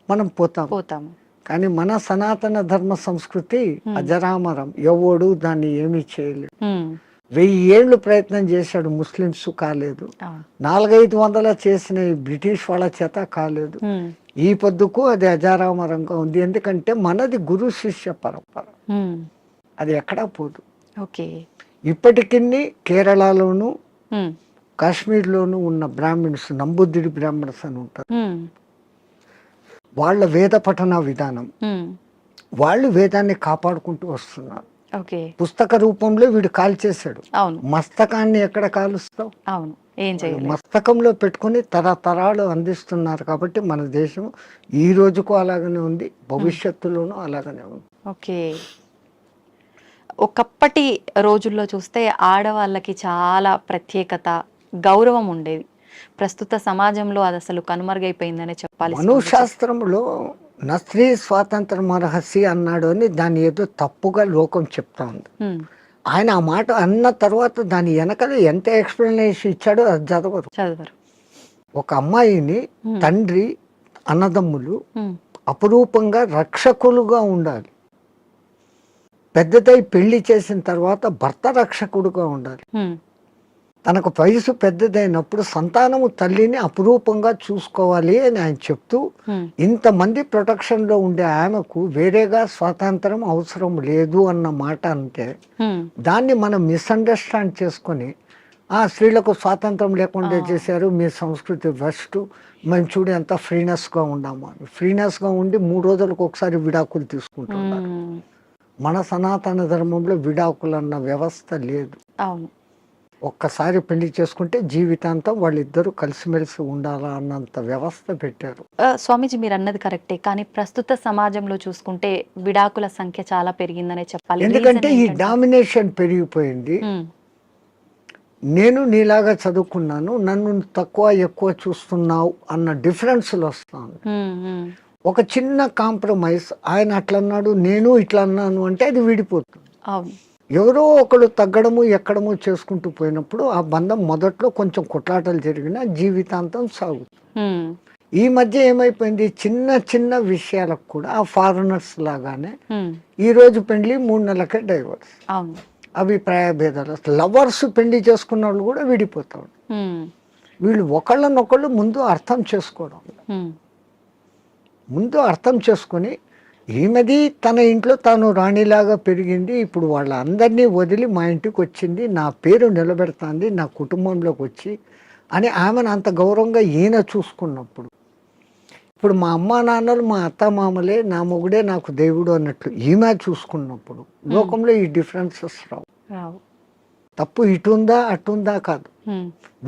మనం పోతాము. కానీ మన సనాతన ధర్మ సంస్కృతి అజరామరం, ఎవడు దాన్ని ఏమీ చేయలేదు. ఉమ్, 1000 ఏళ్ళు ప్రయత్నం చేశాడు, ముస్లిమ్స్ కాలేదు. అవును. 400-500 చేసిన ఈ బ్రిటిష్ వాళ్ళ చేత కాలేదు. ఉమ్, ఈ పొద్దుకు అది అజారామరంగా ఉంది. ఎందుకంటే మనది గురు శిష్య పరంపర, ఉమ్, అది ఎక్కడా పోదు. ఓకే. ఇప్పటికీ కేరళలోను ఉమ్, కాశ్మీర్లోను ఉన్న బ్రాహ్మిన్స్, నంబుద్దిడి బ్రాహ్మణ్స్ అని ఉంటారు. ఉమ్, వాళ్ళ వేద పఠన విధానం, ఉమ్, వాళ్ళు వేదాన్ని కాపాడుకుంటూ వస్తున్నారు. ఓకే. పుస్తక రూపంలో వీడు కాల్చేశాడు, అవును, మస్తకాన్ని ఎక్కడ కాలుస్తావు? అవును, ఏం చేయాలి? మస్తకంలో పెట్టుకుని తరతరాలు అందిస్తున్నారు. కాబట్టి మన దేశం ఈ రోజుకు అలాగనే ఉంది, భవిష్యత్తులోనూ అలాగనే ఉంది. ఓకే. ఒకప్పటి రోజుల్లో చూస్తే ఆడవాళ్ళకి చాలా ప్రత్యేకత, గౌరవం ఉండేది. ప్రస్తుత సమాజంలో అది అసలు కనుమరుగైపోయిందనే చెప్పాలి. మనుశాస్త్రంలో నా స్త్రీ స్వాతంత్రం అర్హసి అన్నాడు అని దాన్ని ఏదో తప్పుగా లోకం చెప్తా ఉంది. ఉమ్, ఆయన ఆ మాట అన్న తర్వాత దాని వెనకాల ఎంత ఎక్స్ప్లెనేషన్ ఇచ్చాడో అది చదవరు. ఒక అమ్మాయిని తండ్రి, అన్నదమ్ములు ఉమ్, అపురూపంగా రక్షకులుగా ఉండాలి. పెద్దదై పెళ్లి చేసిన తర్వాత భర్త రక్షకుడుగా ఉండాలి. ఉమ్, తనకు వయసు పెద్దదైనప్పుడు సంతానము తల్లిని అపురూపంగా చూసుకోవాలి అని ఆయన చెప్తూ, ఉమ్, ఇంతమంది ప్రొటెక్షన్లో ఉండే ఆమెకు వేరేగా స్వాతంత్రం అవసరం లేదు అన్న మాట అంటే ఉమ్, దాన్ని మనం మిస్అండర్స్టాండ్ చేసుకొని ఆ స్త్రీలకు స్వాతంత్రం లేకుండా చేశారు, మీ సంస్కృతి ఫస్ట్, మేము చూడు ఎంత ఫ్రీనెస్గా ఉన్నాము అని. ఫ్రీనెస్గా ఉండి 3 రోజులకు ఒకసారి విడాకులు తీసుకుంటున్నారు. ఉమ్, మన సనాతన ధర్మంలో విడాకులు అన్న వ్యవస్థ లేదు. అవును. ఒక్కసారి పెళ్లి చేసుకుంటే జీవితాంతం వాళ్ళిద్దరూ కలిసిమెలిసి ఉండాలా అన్నంత వ్యవస్థ పెట్టారు. స్వామీజీ, మీరు అన్నది కరెక్టే, కానీ ప్రస్తుత సమాజంలో చూసుకుంటే విడాకుల సంఖ్య చాలా పెరిగిందనే చెప్పాలి. ఎందుకంటే ఈ డామినేషన్ పెరిగిపోయింది. ఉమ్, నేను నీలాగా చదువుకున్నాను, నన్ను తక్కువ ఎక్కువ చూస్తున్నావు అన్న డిఫరెన్స్లు వస్తాను. ఉమ్, ఉమ్, ఒక చిన్న కాంప్రమైజ్, ఆయన అట్లా అన్నాడు నేను ఇట్లా అన్నాను అంటే అది విడిపోతుంది. అవును. ఎవరో ఒకడు తగ్గడము ఎక్కడము చేసుకుంటూ పోయినప్పుడు ఆ బంధం మొదట్లో కొంచెం కొట్లాటలు జరిగినా జీవితాంతం సాగుతుంది. ఉమ్, ఈ మధ్య ఏమైపోయింది, చిన్న చిన్న విషయాలకు కూడా ఆ ఫారినర్స్ లాగానే ఈ రోజు పెళ్లి 3 నెలలకే డైవర్స్. అవును. అభిప్రాయ భేదాలు, లవర్స్ పెళ్లి చేసుకున్న వాళ్ళు కూడా విడిపోతారు. వీళ్ళు ఒకళ్ళనొకళ్ళు ముందు అర్థం చేసుకోవడం, ముందు అర్థం చేసుకొని ఈమెది తన ఇంట్లో తాను రాణిలాగా పెరిగింది, ఇప్పుడు వాళ్ళందరినీ వదిలి మా ఇంటికి వచ్చింది, నా పేరు నిలబెడుతుంది నా కుటుంబంలోకి వచ్చి అని ఆమెను అంత గౌరవంగా ఈయన చూసుకున్నప్పుడు, ఇప్పుడు మా అమ్మా నాన్నలు మా అత్త మామలే నా మొగుడే నాకు దేవుడు అన్నట్లు ఈమె చూసుకున్నప్పుడు లోకంలో ఈ డిఫరెన్సెస్ రావు. తప్పు ఇటుందా అటుందా కాదు,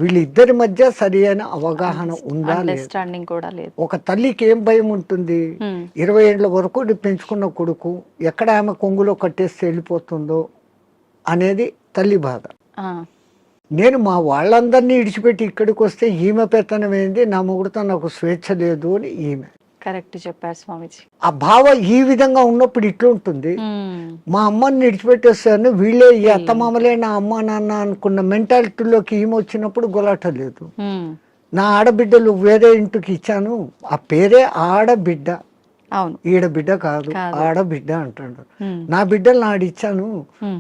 వీళ్ళిద్దరి మధ్య సరి అయిన అవగాహన ఉందా లేదు. ఒక తల్లికి ఏం భయం ఉంటుంది, 20 ఏళ్ల వరకు పెంచుకున్న కొడుకు ఎక్కడ ఆమె కొంగులో కట్టేసి వెళ్ళిపోతుందో అనేది తల్లి బాధ. నేను మా వాళ్ళందరినీ ఇడిచిపెట్టి ఇక్కడికి వస్తే ఈమె పెత్తనం ఏంది, నా మొగుడుతో నాకు స్వేచ్ఛ లేదు అని ఈమె. కరెక్ట్ చెప్పారు స్వామిజీ. ఆ భావ ఈ విధంగా ఉన్నప్పుడు ఇట్లుంటుంది. మా అమ్మని విడిచిపెట్టేస్తాను, వీళ్ళే ఈ అత్తమామలే నా అమ్మ నాన్న అనుకున్న మెంటాలిటీలోకి ఈమె వచ్చినప్పుడు గొలాట లేదు. నా ఆడబిడ్డలు వేరే ఇంటికి ఇచ్చాను, ఆ పేరే ఆడబిడ్డ, అవును ఈడబిడ్డ కాదు ఆడబిడ్డ అంటాడు. నా బిడ్డలు నాడిచ్చాను,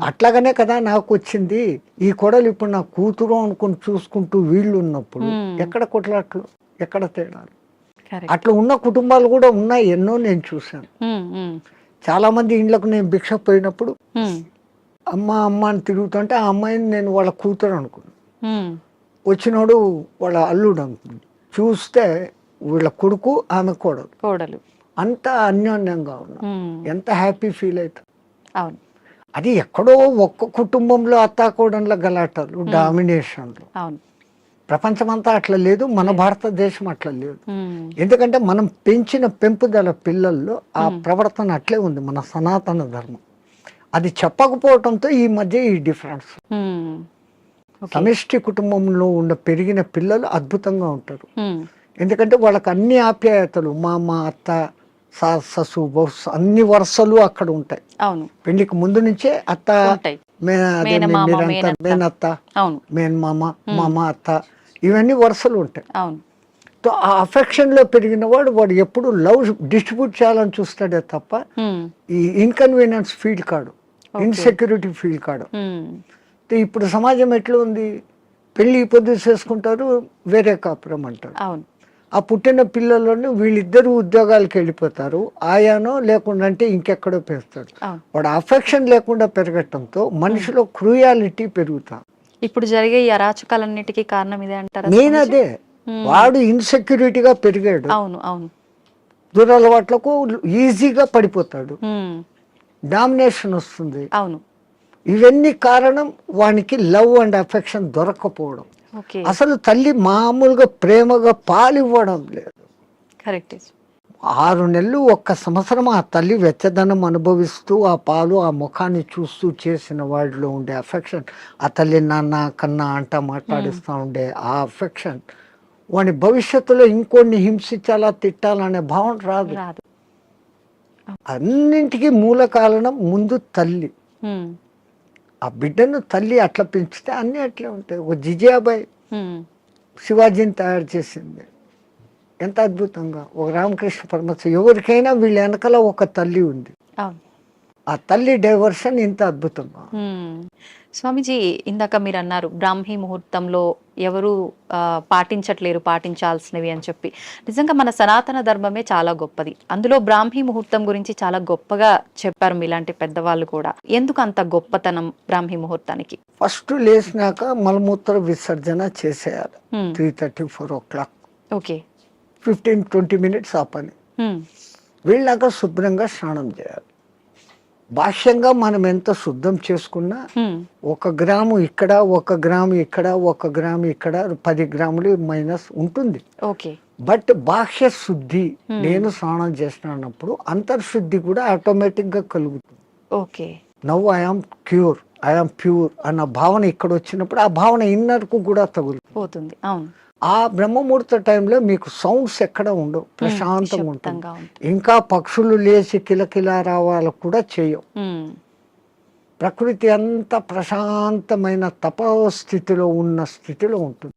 అట్లాగనే కదా నాకు వచ్చింది. ఈ కొడలు ఇప్పుడు నా కూతురు అనుకుని చూసుకుంటూ వీళ్ళు ఉన్నప్పుడు ఎక్కడ కొట్లాట్లు, ఎక్కడ తేడాలు? అట్లా ఉన్న కుటుంబాలు కూడా ఉన్నాయి, ఎన్నో నేను చూశాను. చాలా మంది ఇండ్లకు నేను భిక్ష పోయినప్పుడు అమ్మ అమ్మ అని తిరుగుతుంటే ఆ అమ్మాయిని నేను వాళ్ళ కూతురు అనుకున్నాను, వచ్చినోడు వాళ్ళ అల్లుడు అనుకున్నాను, చూస్తే వీళ్ళ కొడుకు ఆమె కోడలు. అంత అన్యోన్యంగా ఉన్నా, ఎంత హ్యాపీ ఫీల్ అవుతా. అవును, అది ఎక్కడో ఒక్క కుటుంబంలో అత్తాకోడన్ల గలాటలు, డామినేషన్లు. అవును, ప్రపంచమంతా అట్లా లేదు, మన భారతదేశం అట్లా లేదు. ఎందుకంటే మనం పెంచిన పెంపుదల పిల్లల్లో ఆ ప్రవర్తన అట్లే ఉంది, మన సనాతన ధర్మం. అది చెప్పకపోవడంతో ఈ మధ్య ఈ డిఫరెన్స్. సమిష్టి కుటుంబంలో పెరిగిన పిల్లలు అద్భుతంగా ఉంటారు, ఎందుకంటే వాళ్ళకి అన్ని ఆప్యాయతలు, మామ అత్త ససు బహుశ అన్ని వరుసలు అక్కడ ఉంటాయి. అవును, పెళ్లికి ముందు నుంచే అత్త మేనత్త మేనమామ మామ అత్త ఇవన్నీ వరుసలు ఉంటాయి. సో ఆ అఫెక్షన్ లో పెరిగిన వాడు ఎప్పుడు లవ్ డిస్ట్రిబ్యూట్ చేయాలని చూస్తాడే తప్ప ఈ ఇన్కన్వీనియన్స్ ఫీల్ కాడు, ఇన్సెక్యూరిటీ ఫీల్ కాడు. ఇప్పుడు సమాజం ఎట్లా ఉంది, పెళ్లి పొద్దు చేసుకుంటారు, వేరే కాపురం అంటారు. ఆ పుట్టిన పిల్లలను వీళ్ళిద్దరు ఉద్యోగాలకు వెళ్ళిపోతారు, ఆయానో లేకుండా అంటే ఇంకెక్కడో పెంచుతాడు. వాడు అఫెక్షన్ లేకుండా పెరగటంతో మనిషిలో క్రూయాలిటీ పెరుగుతా. ఇప్పుడు జరిగే ఈ అరాచకాలన్నిటికీ కారణం ఇదే అంటారా? నేను అదే, వాడు ఇన్సెక్యూరిటీగా పెరిగాడు, అవును అవును, దురలవాట్లకు ఈజీగా పడిపోతాడు, డామినేషన్ వస్తుంది. అవును, ఇవన్నీ కారణం వానికి లవ్ అండ్ అఫెక్షన్ దొరకపోవడం. అసలు తల్లి మామూలుగా ప్రేమగా పాలు ఇవ్వడం లేదు. 6 నెలలు 1 సంవత్సరం ఆ తల్లి వెచ్చదనం అనుభవిస్తూ ఆ పాలు ఆ ముఖాన్ని చూస్తూ చేసిన వాడిలో ఉండే అఫెక్షన్, ఆ తల్లి నాన్న కన్నా అంట మాట్లాడిస్తూ ఉండే ఆ అఫెక్షన్ వాడి భవిష్యత్తులో ఇంకొన్ని హింసించాలా తిట్టాలనే భావన రాదు. అన్నింటికీ మూల కారణం ముందు తల్లి. ఆ బిడ్డను తల్లి అట్లా పెంచితే అన్నీ అట్లే ఉంటాయి. ఒక జిజియాబాయి శివాజీని తయారు చేసింది ఎంత అద్భుతంగా, ఒక రామకృష్ణ పరమహంస, ఎవరికైనా వీళ్ళ వెనకాల ఒక తల్లి ఉంది. ఆ తల్లి డైవర్షన్ ఇంత అద్భుతంగా. స్వామిజీ, ఇందాక మీరు అన్నారు బ్రాహ్మీ ముహూర్తంలో ఎవరు పాటించట్లేరు పాటించాల్సినవి అని చెప్పి. నిజంగా మన సనాతన ధర్మమే చాలా గొప్పది, అందులో బ్రాహ్మీ ముహూర్తం గురించి చాలా గొప్పగా చెప్పారు మీలాంటి పెద్దవాళ్ళు కూడా. ఎందుకు అంత గొప్పతనం బ్రాహ్మీ ముహూర్తానికి? ఫస్ట్ లేచినాక మలమూత్ర విసర్జన చేసేయాలి 3:30-4 o'clock. ఓకే, 15-20 minutes ఆ పని. వీళ్ళాక శుభ్రంగా స్నానం చేయాలి. భాష్యంగా మనం ఎంత శుద్ధం చేసుకున్నా 1 గ్రాము ఇక్కడ 1 గ్రాము ఇక్కడ 1 గ్రాము ఇక్కడ 10 గ్రాములు మైనస్ ఉంటుంది. బట్ బాహ్య శుద్ధి, నేను స్నానం చేసినప్పుడు అంతర్శుద్ధి కూడా ఆటోమేటిక్ గా కలుగుతుంది. నవ్ ఐఆమ్ ప్యూర్ అన్న భావన ఇక్కడ వచ్చినప్పుడు ఆ భావన ఇన్నర్ కు కూడా తగులుతుంది. ఆ బ్రహ్మముహూర్త టైంలో మీకు సౌండ్స్ ఎక్కడ ఉండవు, ప్రశాంతంగా ఉంటుంది. ఇంకా పక్షులు లేచి కిలకిలా రావాలకు కూడా చేయవు. ప్రకృతి అంత ప్రశాంతమైన తపస్థితిలో ఉన్న స్థితిలో ఉంటుంది.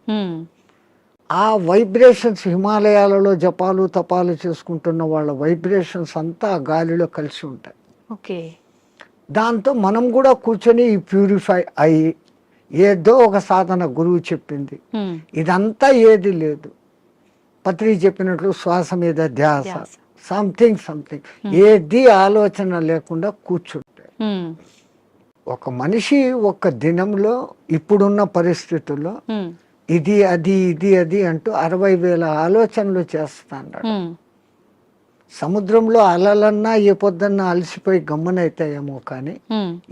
ఆ వైబ్రేషన్స్ హిమాలయాలలో జపాలు తపాలు చేసుకుంటున్న వాళ్ళ వైబ్రేషన్స్ అంతా ఆ గాలిలో కలిసి ఉంటాయి. ఓకే. దాంతో మనం కూడా కూర్చొని ప్యూరిఫై అయ్యి ఏదో ఒక సాధన గురువు చెప్పింది ఇదంతా ఏది లేదు. పత్రి చెప్పినట్లు శ్వాస మీద ధ్యాస, సంథింగ్ ఏది ఆలోచన లేకుండా కూర్చుంటే ఒక మనిషి ఒక దినంలో ఇప్పుడున్న పరిస్థితుల్లో ఇది అది అంటూ 60,000 ఆలోచనలు చేస్తాడు. సముద్రంలో అలలన్నా ఏ పొద్దున్నా అలసిపోయి గమ్మనైతాయేమో కానీ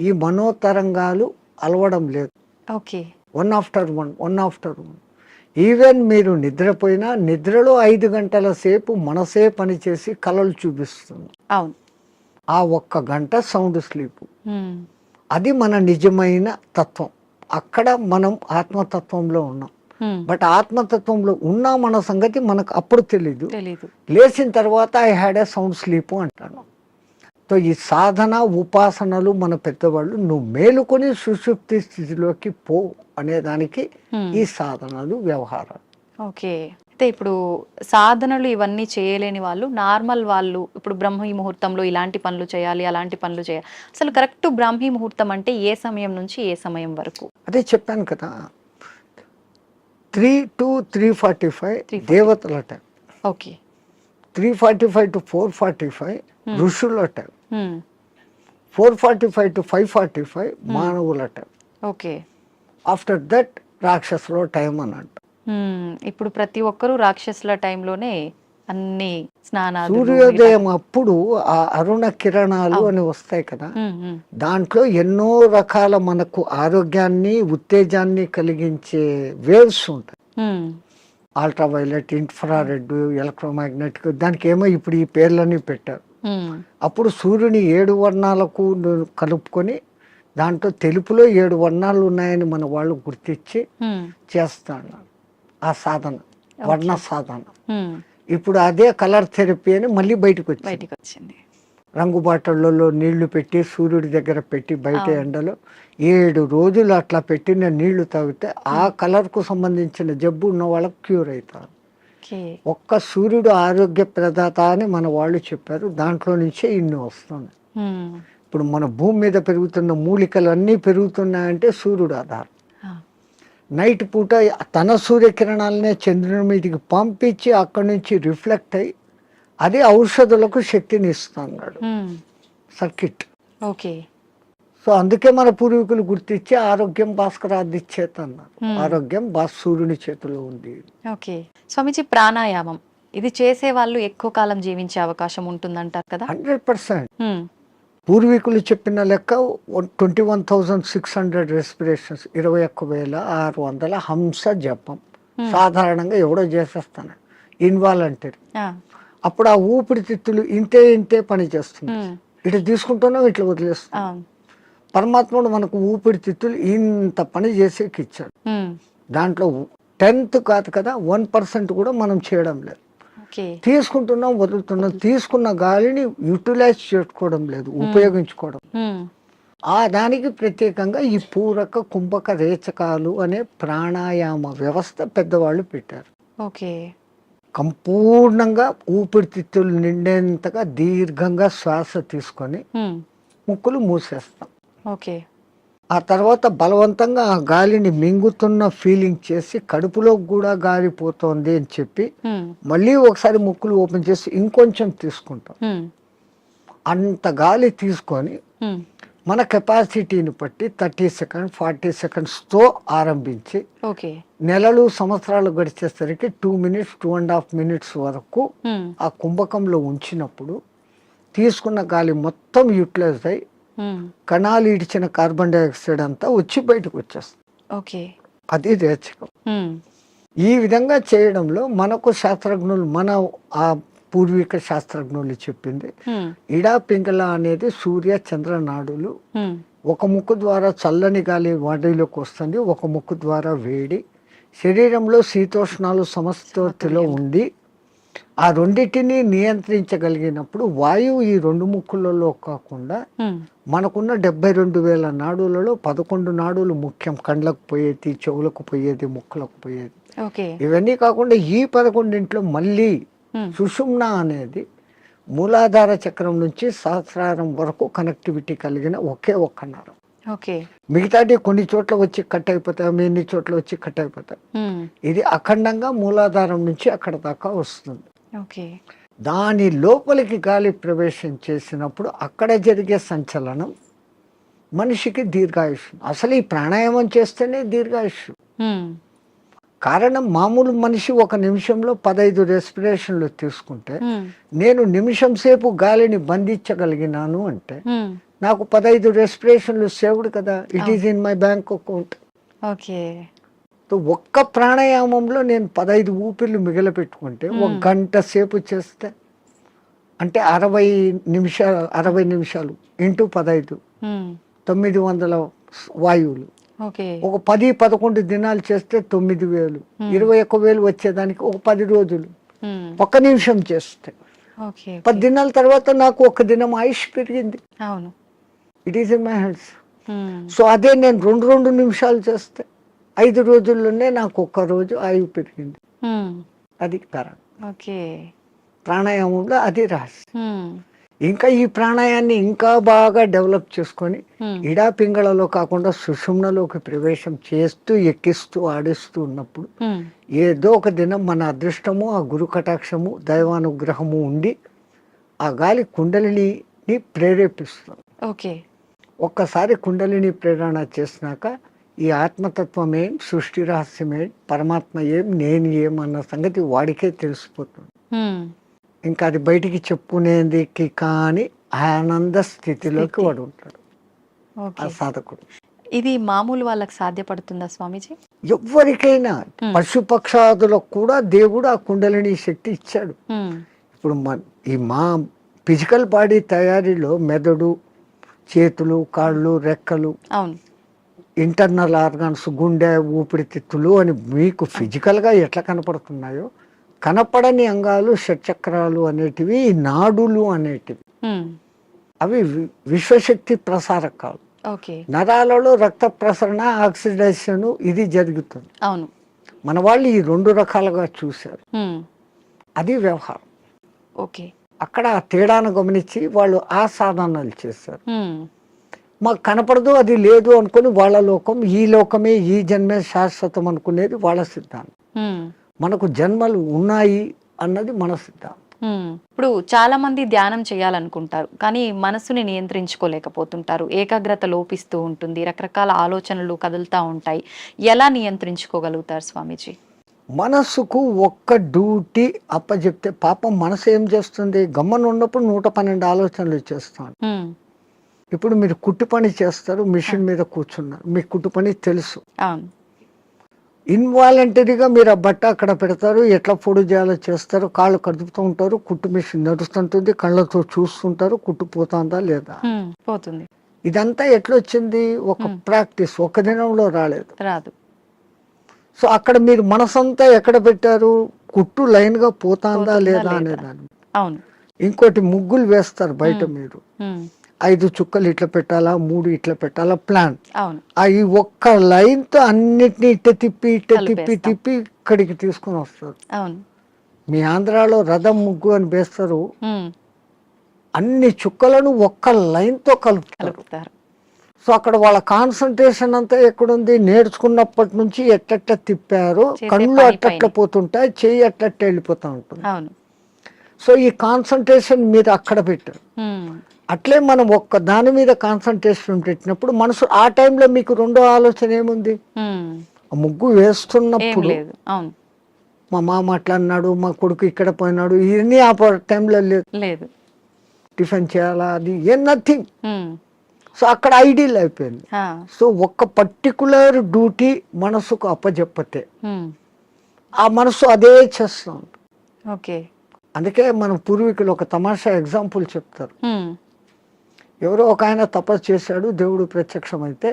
ఈ మనోతరంగాలు అలవడం లేదు. One after one. ఈవెన్ మీరు నిద్రపోయినా నిద్రలో 5 గంటల సేపు మనసే పనిచేసి కలలు చూపిస్తుంది. అవును. ఆ 1 గంట సౌండ్ స్లీప్. అది మన నిజమైన తత్వం. అక్కడ మనం ఆత్మతత్వంలో ఉన్నాం. బట్ ఆత్మతత్వంలో ఉన్న మన సంగతి మనకు అప్పుడు తెలీదు. లేచిన తర్వాత I had a sound sleep అంటాను. సో ఈ సాధన ఉపాసనలు మన పెద్దవాళ్ళు నువ్వు మేలుకొని సుషుప్తి స్థితిలోకి పో అనేదానికి ఈ సాధనలు వ్యవహారాలు. ఓకే. అయితే ఇప్పుడు సాధనలు ఇవన్నీ చేయలేని వాళ్ళు, నార్మల్ వాళ్ళు ఇప్పుడు బ్రహ్మీ ముహూర్తంలో ఇలాంటి పనులు చేయాలి, అలాంటి పనులు చేయాలి, అసలు కరెక్ట్ బ్రాహ్మీ ముహూర్తం అంటే ఏ సమయం నుంచి ఏ సమయం వరకు? అదే చెప్పాను కదా, 3 to 3:45 దేవతల టైం. ఓకే. 3:45 to 4:45 ఋషుల టైం. 4:45 to 5:45 మానవుల టైం. ఓకే. ఆఫ్టర్ దట్ రాక్షసుల టైం అన్నట్టు. ఇప్పుడు ప్రతి ఒక్కరూ రాక్షసుల టైంలోనే అన్ని స్నానాలు. సూర్యోదయం అప్పుడు ఆ అరుణ కిరణాలు అని వస్తాయి కదా, దాంట్లో ఎన్నో రకాల మనకు ఆరోగ్యాన్ని ఉత్తేజాన్ని కలిగించే వేవ్స్ ఉంటాయి. అల్ట్రావైలెట్, ఇన్ఫ్రారెడ్, ఎలక్ట్రోమాగ్నెటిక్, దానికి ఏమో ఇప్పుడు ఈ పేర్లన్నీ పెట్టారు. అప్పుడు సూర్యుని 7 వర్ణాలకు కలుపుకొని దాంట్లో తెలుపులో 7 వర్ణాలు ఉన్నాయని మన వాళ్ళు గుర్తించి చేస్తాడు ఆ సాధన, వర్ణ సాధన. ఇప్పుడు అదే కలర్ థెరపీ అని మళ్ళీ బయటకు వచ్చింది. రంగు బాటళ్ళలో నీళ్లు పెట్టి సూర్యుడి దగ్గర పెట్టి బయట ఎండలో 7 రోజులు అట్లా పెట్టిన నీళ్లు తాగితే ఆ కలర్కు సంబంధించిన జబ్బు ఉన్న వాళ్ళకి క్యూర్ అవుతారు. ఒక్క సూర్యుడు ఆరోగ్య ప్రదాత అని మన వాళ్ళు చెప్పారు. దాంట్లో నుంచే ఇన్ని వస్తుంది. ఇప్పుడు మన భూమి మీద పెరుగుతున్న మూలికలు అన్నీ పెరుగుతున్నాయంటే సూర్యుడు ఆధారం. నైట్ పూట తన సూర్యకిరణాలనే చంద్రుని మీదకి పంపించి అక్కడి నుంచి రిఫ్లెక్ట్ అయ్యి అది ఔషధులకు శక్తిని ఇస్తున్నాడు సర్కిట్. ఓకే. సో అందుకే మన పూర్వీకులు గుర్తించి ఆరోగ్యం భాస్కరాది చేత అన్నారు. ఆరోగ్యం సూర్యుని చేతిలో ఉంది. ఓకే. స్వామిజీ, ప్రాణాయామం ఇది చేసే వాళ్ళు ఎక్కువ కాలం జీవించే అవకాశం ఉంటుందంటారు కదా? 100%. పూర్వీకులు చెప్పిన లెక్క 21,600 రెస్పిరేషన్స్, 21,600 హంస జపం సాధారణంగా ఎవడో చేసేస్తాను ఇన్వాలంటరీ. అప్పుడు ఆ ఊపిరితిత్తులు ఇంతే పని చేస్తుంది. ఇట్లా తీసుకుంటున్నాం, ఇట్లా వదిలేస్తున్నాం. పరమాత్ముడు మనకు ఊపిరితిత్తులు ఇంత పని చేసేకి ఇచ్చాడు. దాంట్లో 10th కాదు కదా, 1% కూడా మనం చేయడం లేదు. తీసుకుంటున్నాం, వదులుతున్నాం. తీసుకున్న గాలిని యూటిలైజ్ చేసుకోవడం లేదు, ఉపయోగించుకోవడం. ఆ దానికి ప్రత్యేకంగా ఈ పూరక కుంభక రేచకాలు అనే ప్రాణాయామ వ్యవస్థ పెద్దవాళ్ళు పెట్టారు. ఓకే. సంపూర్ణంగా ఊపిరితిత్తులు నిండేంతగా దీర్ఘంగా శ్వాస తీసుకొని ముక్కులు మూసేస్తాం. ఓకే. ఆ తర్వాత బలవంతంగా ఆ గాలిని మింగుతున్న ఫీలింగ్ చేసి కడుపులో కూడా గాలి పోతోంది అని చెప్పి మళ్ళీ ఒకసారి ముక్కులు ఓపెన్ చేసి ఇంకొంచెం తీసుకుంటాం. అంత గాలి తీసుకొని మన కెపాసిటీని బట్టి 30 seconds 40 secondsతో ఆరంభించి నెలలు సంవత్సరాలు గడిచేసరికి 2 minutes 2.5 minutes వరకు ఆ కుంభకంలో ఉంచినప్పుడు తీసుకున్న గాలి మొత్తం యూటిలైజ్ అయ్యి కణాలు ఇడిచిన కార్బన్ డైఆక్సైడ్ అంతా వచ్చి బయటకు వచ్చేస్తుంది. అది రేచకం. ఈ విధంగా చేయడంలో మనకు శాస్త్రజ్ఞులు, మన ఆ పూర్వీక శాస్త్రజ్ఞులు చెప్పింది ఇడా పింగళ అనేది సూర్య చంద్ర నాడులు. ఒక ముక్కు ద్వారా చల్లని గాలి బాడీలోకి వస్తుంది, ఒక ముక్కు ద్వారా వేడి. శరీరంలో శీతోష్ణాలు సమస్థితిలో ఉంది. ఆ రెండింటిని నియంత్రించగలిగినప్పుడు వాయువు ఈ 2 ముక్కులలో కాకుండా మనకున్న 72,000 నాడులలో 11 నాడులు ముఖ్యం. కండ్లకు పోయేది, చెవులకు పోయేది, ముక్కులకు పోయేది. ఓకే. ఇవన్నీ కాకుండా ఈ 11 మళ్ళీ సుషుమ్న అనేది మూలాధార చక్రం నుంచి సహస్రారం వరకు కనెక్టివిటీ కలిగిన ఒకే ఒక్క నరం. ఓకే. మిగతాది కొన్ని చోట్ల వచ్చి కట్ అయిపోతాయి, మిన్ని చోట్ల వచ్చి కట్ అయిపోతాయి. ఇది అఖండంగా మూలాధారం నుంచి అక్కడ దాకా వస్తుంది. ఓకే. దాని లోపలికి గాలి ప్రవేశం చేసినప్పుడు అక్కడ జరిగే సంచలనం మనిషికి దీర్ఘాయుష్యం. అసలు ఈ ప్రాణాయామం చేస్తేనే దీర్ఘాయుష్యం. కారణం మామూలు మనిషి ఒక నిమిషంలో 15 రెస్పిరేషన్లు తీసుకుంటే నేను నిమిషం సేపు గాలిని బంధించగలిగినాను అంటే నాకు 15 రెస్పిరేషన్లు సేవ్డ్ కదా. It is in my bank account. Okay. ఒక్క ప్రాణాయామంలో నేను 15 ఊపిర్లు మిగిలిపెట్టుకుంటే 1 గంట సేపు చేస్తే అంటే 60 నిమిషాలు ఇంటూ 15 900 వాయువులు. ఒక 10-11 దినాలు చేస్తే 9,000 21,000 వచ్చేదానికి ఒక 10 రోజులు 1 నిమిషం చేస్తే 10 దినాల తర్వాత నాకు 1 దినం ఆయుష్ పెరిగింది. It is in my hands. So అదే నేను 2 నిమిషాలు చేస్తే 5 రోజుల్లోనే నాకు 1 రోజు ఆయువు పెరిగింది. అది కారణం. ప్రాణాయామంలో అది రహస్యం. ఇంకా ఈ ప్రాణాయాన్ని ఇంకా బాగా డెవలప్ చేసుకొని ఇడా పింగళలో కాకుండా సుషుమ్నలోకి ప్రవేశం చేస్తూ ఎక్కిస్తూ ఆడిస్తూ ఉన్నప్పుడు ఏదో ఒక దినం మన అదృష్టము, ఆ గురు కటాక్షము, దైవానుగ్రహము ఉండి ఆ గాలి కుండలిని ప్రేరేపిస్తుంది. ఒక్కసారి కుండలిని ప్రేరణ చేసినాక ఈ ఆత్మతత్వం ఏం, సృష్టి రహస్యం ఏం, పరమాత్మ ఏం, నేను ఏం అన్న సంగతి వాడికే తెలిసిపోతుంది. ఇంకా అది బయటికి చెప్పుకునేందుకు కానీ ఆనంద స్థితిలోకి వాడు ఉంటాడు ఆ సాధకుడు. ఇది మామూలు వాళ్ళకి సాధ్యపడుతుందా స్వామీజీ? ఎవరికైనా, పశుపక్షాదులకు కూడా దేవుడు ఆ కుండలిని శక్తి ఇచ్చాడు. ఇప్పుడు ఈ మా ఫిజికల్ బాడీ తయారీలో మెదడు, చేతులు, కాళ్ళు, రెక్కలు, ఇంటర్నల్ ఆర్గాన్స్, గుండె, ఊపిరితిత్తులు అని మీకు ఫిజికల్గా ఎట్లా కనపడుతున్నాయో కనపడని అంగాలు, షట్చక్రాలు అనేటివి, నాడులు అనేటివి, అవి విశ్వశక్తి ప్రసారకాలు. నరాలలో రక్త ప్రసరణ, ఆక్సిడేషన్ ఇది జరుగుతుంది. మన వాళ్ళు ఈ 2 రకాలుగా చూశారు. అది వ్యవహారం. అక్కడ ఆ తేడాను గమనించి వాళ్ళు ఆ సాధనాలు చేశారు. మాకు కనపడదు, అది లేదు అనుకుని వాళ్ళ లోకం, ఈ లోకమే, ఈ జన్మే శాశ్వతం అనుకునేది వాళ్ళ సిద్ధాంతం. మనకు జన్మలు ఉన్నాయి అన్నది మన సిద్ధాంతం. ఇప్పుడు చాలా మంది ధ్యానం చేయాలనుకుంటారు, కానీ మనసుని నియంత్రించుకోలేకపోతుంటారు. ఏకాగ్రత లోపిస్తూ ఉంటుంది, రకరకాల ఆలోచనలు కదులుతూ ఉంటాయి. ఎలా నియంత్రించుకోగలుగుతారు స్వామీజీ? మనసుకు ఒక్క డ్యూటీ అప్పచెప్తే పాపం మనసు ఏం చేస్తుంది? గమ్మన ఉన్నప్పుడు 112 ఆలోచనలు చేస్తాను. ఇప్పుడు మీరు కుట్టు పని చేస్తారు, మిషన్ మీద కూర్చున్నారు, మీకు కుట్టు పని తెలుసు. ఇన్వాలంటరీగా మీరు ఆ బట్ట అక్కడ పెడతారు, ఎట్లా పొడి చేయాలో చేస్తారు, కాళ్ళు కదుపుతూ ఉంటారు, కుట్టు మిషన్ నడుస్తుంటుంది, కళ్ళతో చూస్తుంటారు, కుట్టు పోతుందా లేదా పోతుంది. ఇదంతా ఎట్లా వచ్చింది? ఒక ప్రాక్టీస్, ఒక దినంలో రాదు. సో అక్కడ మీరు మనసంతా ఎక్కడ పెట్టారు? కుట్టు లైన్ గా పోతుందా లేదా అనేదాన్ని. ఇంకోటి ముగ్గులు వేస్తారు బయట, మీరు 5 చుక్కలు ఇట్లా పెట్టాలా, 3 ఇట్లా పెట్టాలా ప్లాన్. ఈ ఒక్క లైన్ తో అన్నిటినీ ఇట్ట తిప్పి ఇక్కడికి తీసుకుని వస్తారు. మీ ఆంధ్రాలో రథం ముగ్గు అని వేస్తారు, అన్ని చుక్కలను ఒక్క లైన్ తో కలుపుతారు. సో అక్కడ వాళ్ళ కాన్సన్ట్రేషన్ అంతా ఎక్కడుంది? నేర్చుకున్నప్పటి నుంచి ఎట్ట తిప్పారో కళ్ళు అట్ట పోతుంటాయి, చెయ్యి అట్ట వెళ్ళిపోతా ఉంటుంది. సో ఈ కాన్సన్ట్రేషన్ మీరు అక్కడ పెట్టారు. అట్లే మనం ఒక్క దాని మీద కాన్సన్ట్రేషన్ పెట్టినప్పుడు మనసు ఆ టైంలో మీకు 2వ ఆలోచన ఏముంది? ముగ్గు వేస్తున్నప్పుడు మా మామ అట్లా అన్నాడు, మా కొడుకు ఇక్కడ పోయినాడు, ఇవన్నీ ఆ టైంలో లేదు. టిఫిన్ చేయాలా, అది నథింగ్. సో అక్కడ ఐడియల్ అయిపోయింది. సో ఒక్క పర్టికులర్ డ్యూటీ మనసుకు అప్పచెప్పతే ఆ మనసు అదే చేస్తూ ఉంటుంది. అందుకే మన పూర్వీకులు ఒక తమాషా ఎగ్జాంపుల్ చెప్తారు. ఎవరో ఒక ఆయన తపస్సు చేశాడు, దేవుడు ప్రత్యక్షమైతే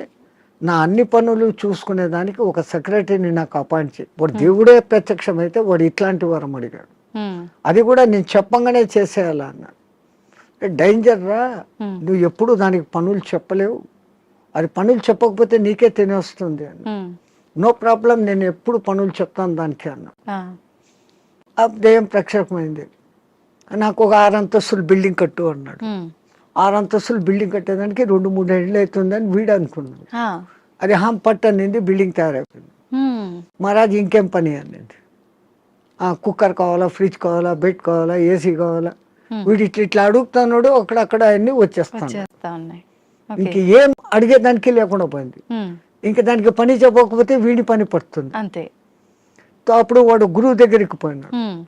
నా అన్ని పనులు చూసుకునేదానికి ఒక సెక్రటరీని నాకు అపాయింట్ చేయి. వాడు దేవుడే ప్రత్యక్షమైతే వాడు ఇట్లాంటి వరం అడిగాడు. అది కూడా నేను చెప్పంగానే చేసేయాలా అన్నాడు. డేంజర్ రా, నువ్వు ఎప్పుడు దానికి పనులు చెప్పలేవు, అది పనులు చెప్పకపోతే నీకే తినేస్తుంది అని. నో ప్రాబ్లం, నేను ఎప్పుడు పనులు చెప్తాను దానికి అన్నా. ఆ, ఆ దెయ్యం ప్రక్షేపమైంది. నాకు ఒక 6 అంతస్తులు బిల్డింగ్ కట్టు అన్నాడు. ఉమ్, 6 అంతస్తులు బిల్డింగ్ కట్టేదానికి 2-3 ఏళ్ళు అవుతుందని వీడు అనుకున్నాడు. ఆ, అది పట్టు అనింది, బిల్డింగ్ తయారైపోయింది. ఉమ్, మహారాజ్ ఇంకేం పని అనింది. కుక్కర్ కావాలా, ఫ్రిడ్జ్ కావాలా, బెడ్ కావాలా, ఏసీ కావాలా. వీడు ఇట్లా అడుగుతున్నాడు, అక్కడక్కడ అన్నీ వచ్చేస్తాను. వచ్చేస్తా ఉన్నాయి. ఓకే. ఇంక ఏం అడిగేదానికి లేకుండా పోయింది. ఉమ్, ఇంకా దానికి పని చెప్పకపోతే వీడి పని పడుతుంది. అంతే. అప్పుడు వాడు గురువు దగ్గరికి పోయినాడు. ఉమ్,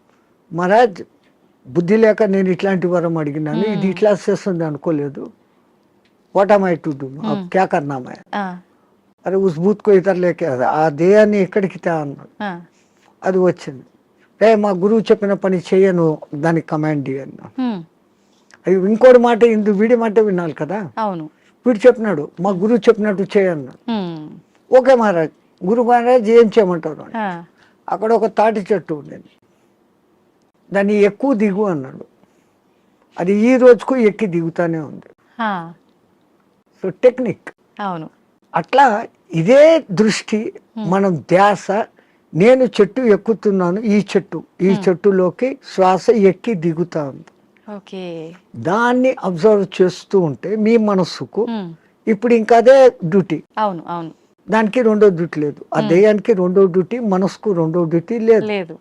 మహారాజ్ బుద్ధి లేక నేను ఇట్లాంటి వరం అడిగినాను, ఇది ఇట్లా చేస్తుంది అనుకోలేదు. What am I to do, క్యా కర్నా మై? ఆ, అరే ఉస్ బూత్ కో ఇతర లేకే ఆ దేయాన్ని ఎక్కడికి తే అన్నాడు. ఆ, అది వచ్చింది. మా గురువు చెప్పిన పని చేయను, దానికి కమాండ్ అన్నా. ఉమ్, అది ఇంకోటి మాట, వీడి మాట వినాలి కదా. అవును. వీడు చెప్పినాడు, మా గురువు చెప్పినట్టు చేయన్నాడు. ఉమ్, ఓకే మహారాజ్, గురు మహారాజ్ ఏం చేయమంటారు అని. ఆ, అక్కడ ఒక తాటి చెట్టు ఉండేది, దాన్ని ఎక్కువ దిగు అన్నాడు. అది ఈ రోజుకు ఎక్కి దిగుతానే ఉంది. ఆ, సో టెక్నిక్ అవును. అట్లా ఇదే దృష్టి, మనం ధ్యాస, నేను చెట్టు ఎక్కుతున్నాను, ఈ చెట్టులోకి శ్వాస ఎక్కి దిగుతా ఉంది. ఓకే. దాన్ని అబ్జర్వ్ చేస్తూ ఉంటే మీ మనస్సుకు ఉమ్, ఇప్పుడు ఇంకా అదే డ్యూటీ. అవును, అవును. దానికి రెండో డ్యూటీ లేదు, ఆ దెయ్యానికి రెండో డ్యూటీ, మనసుకు రెండో డ్యూటీ లేదు. లేదు.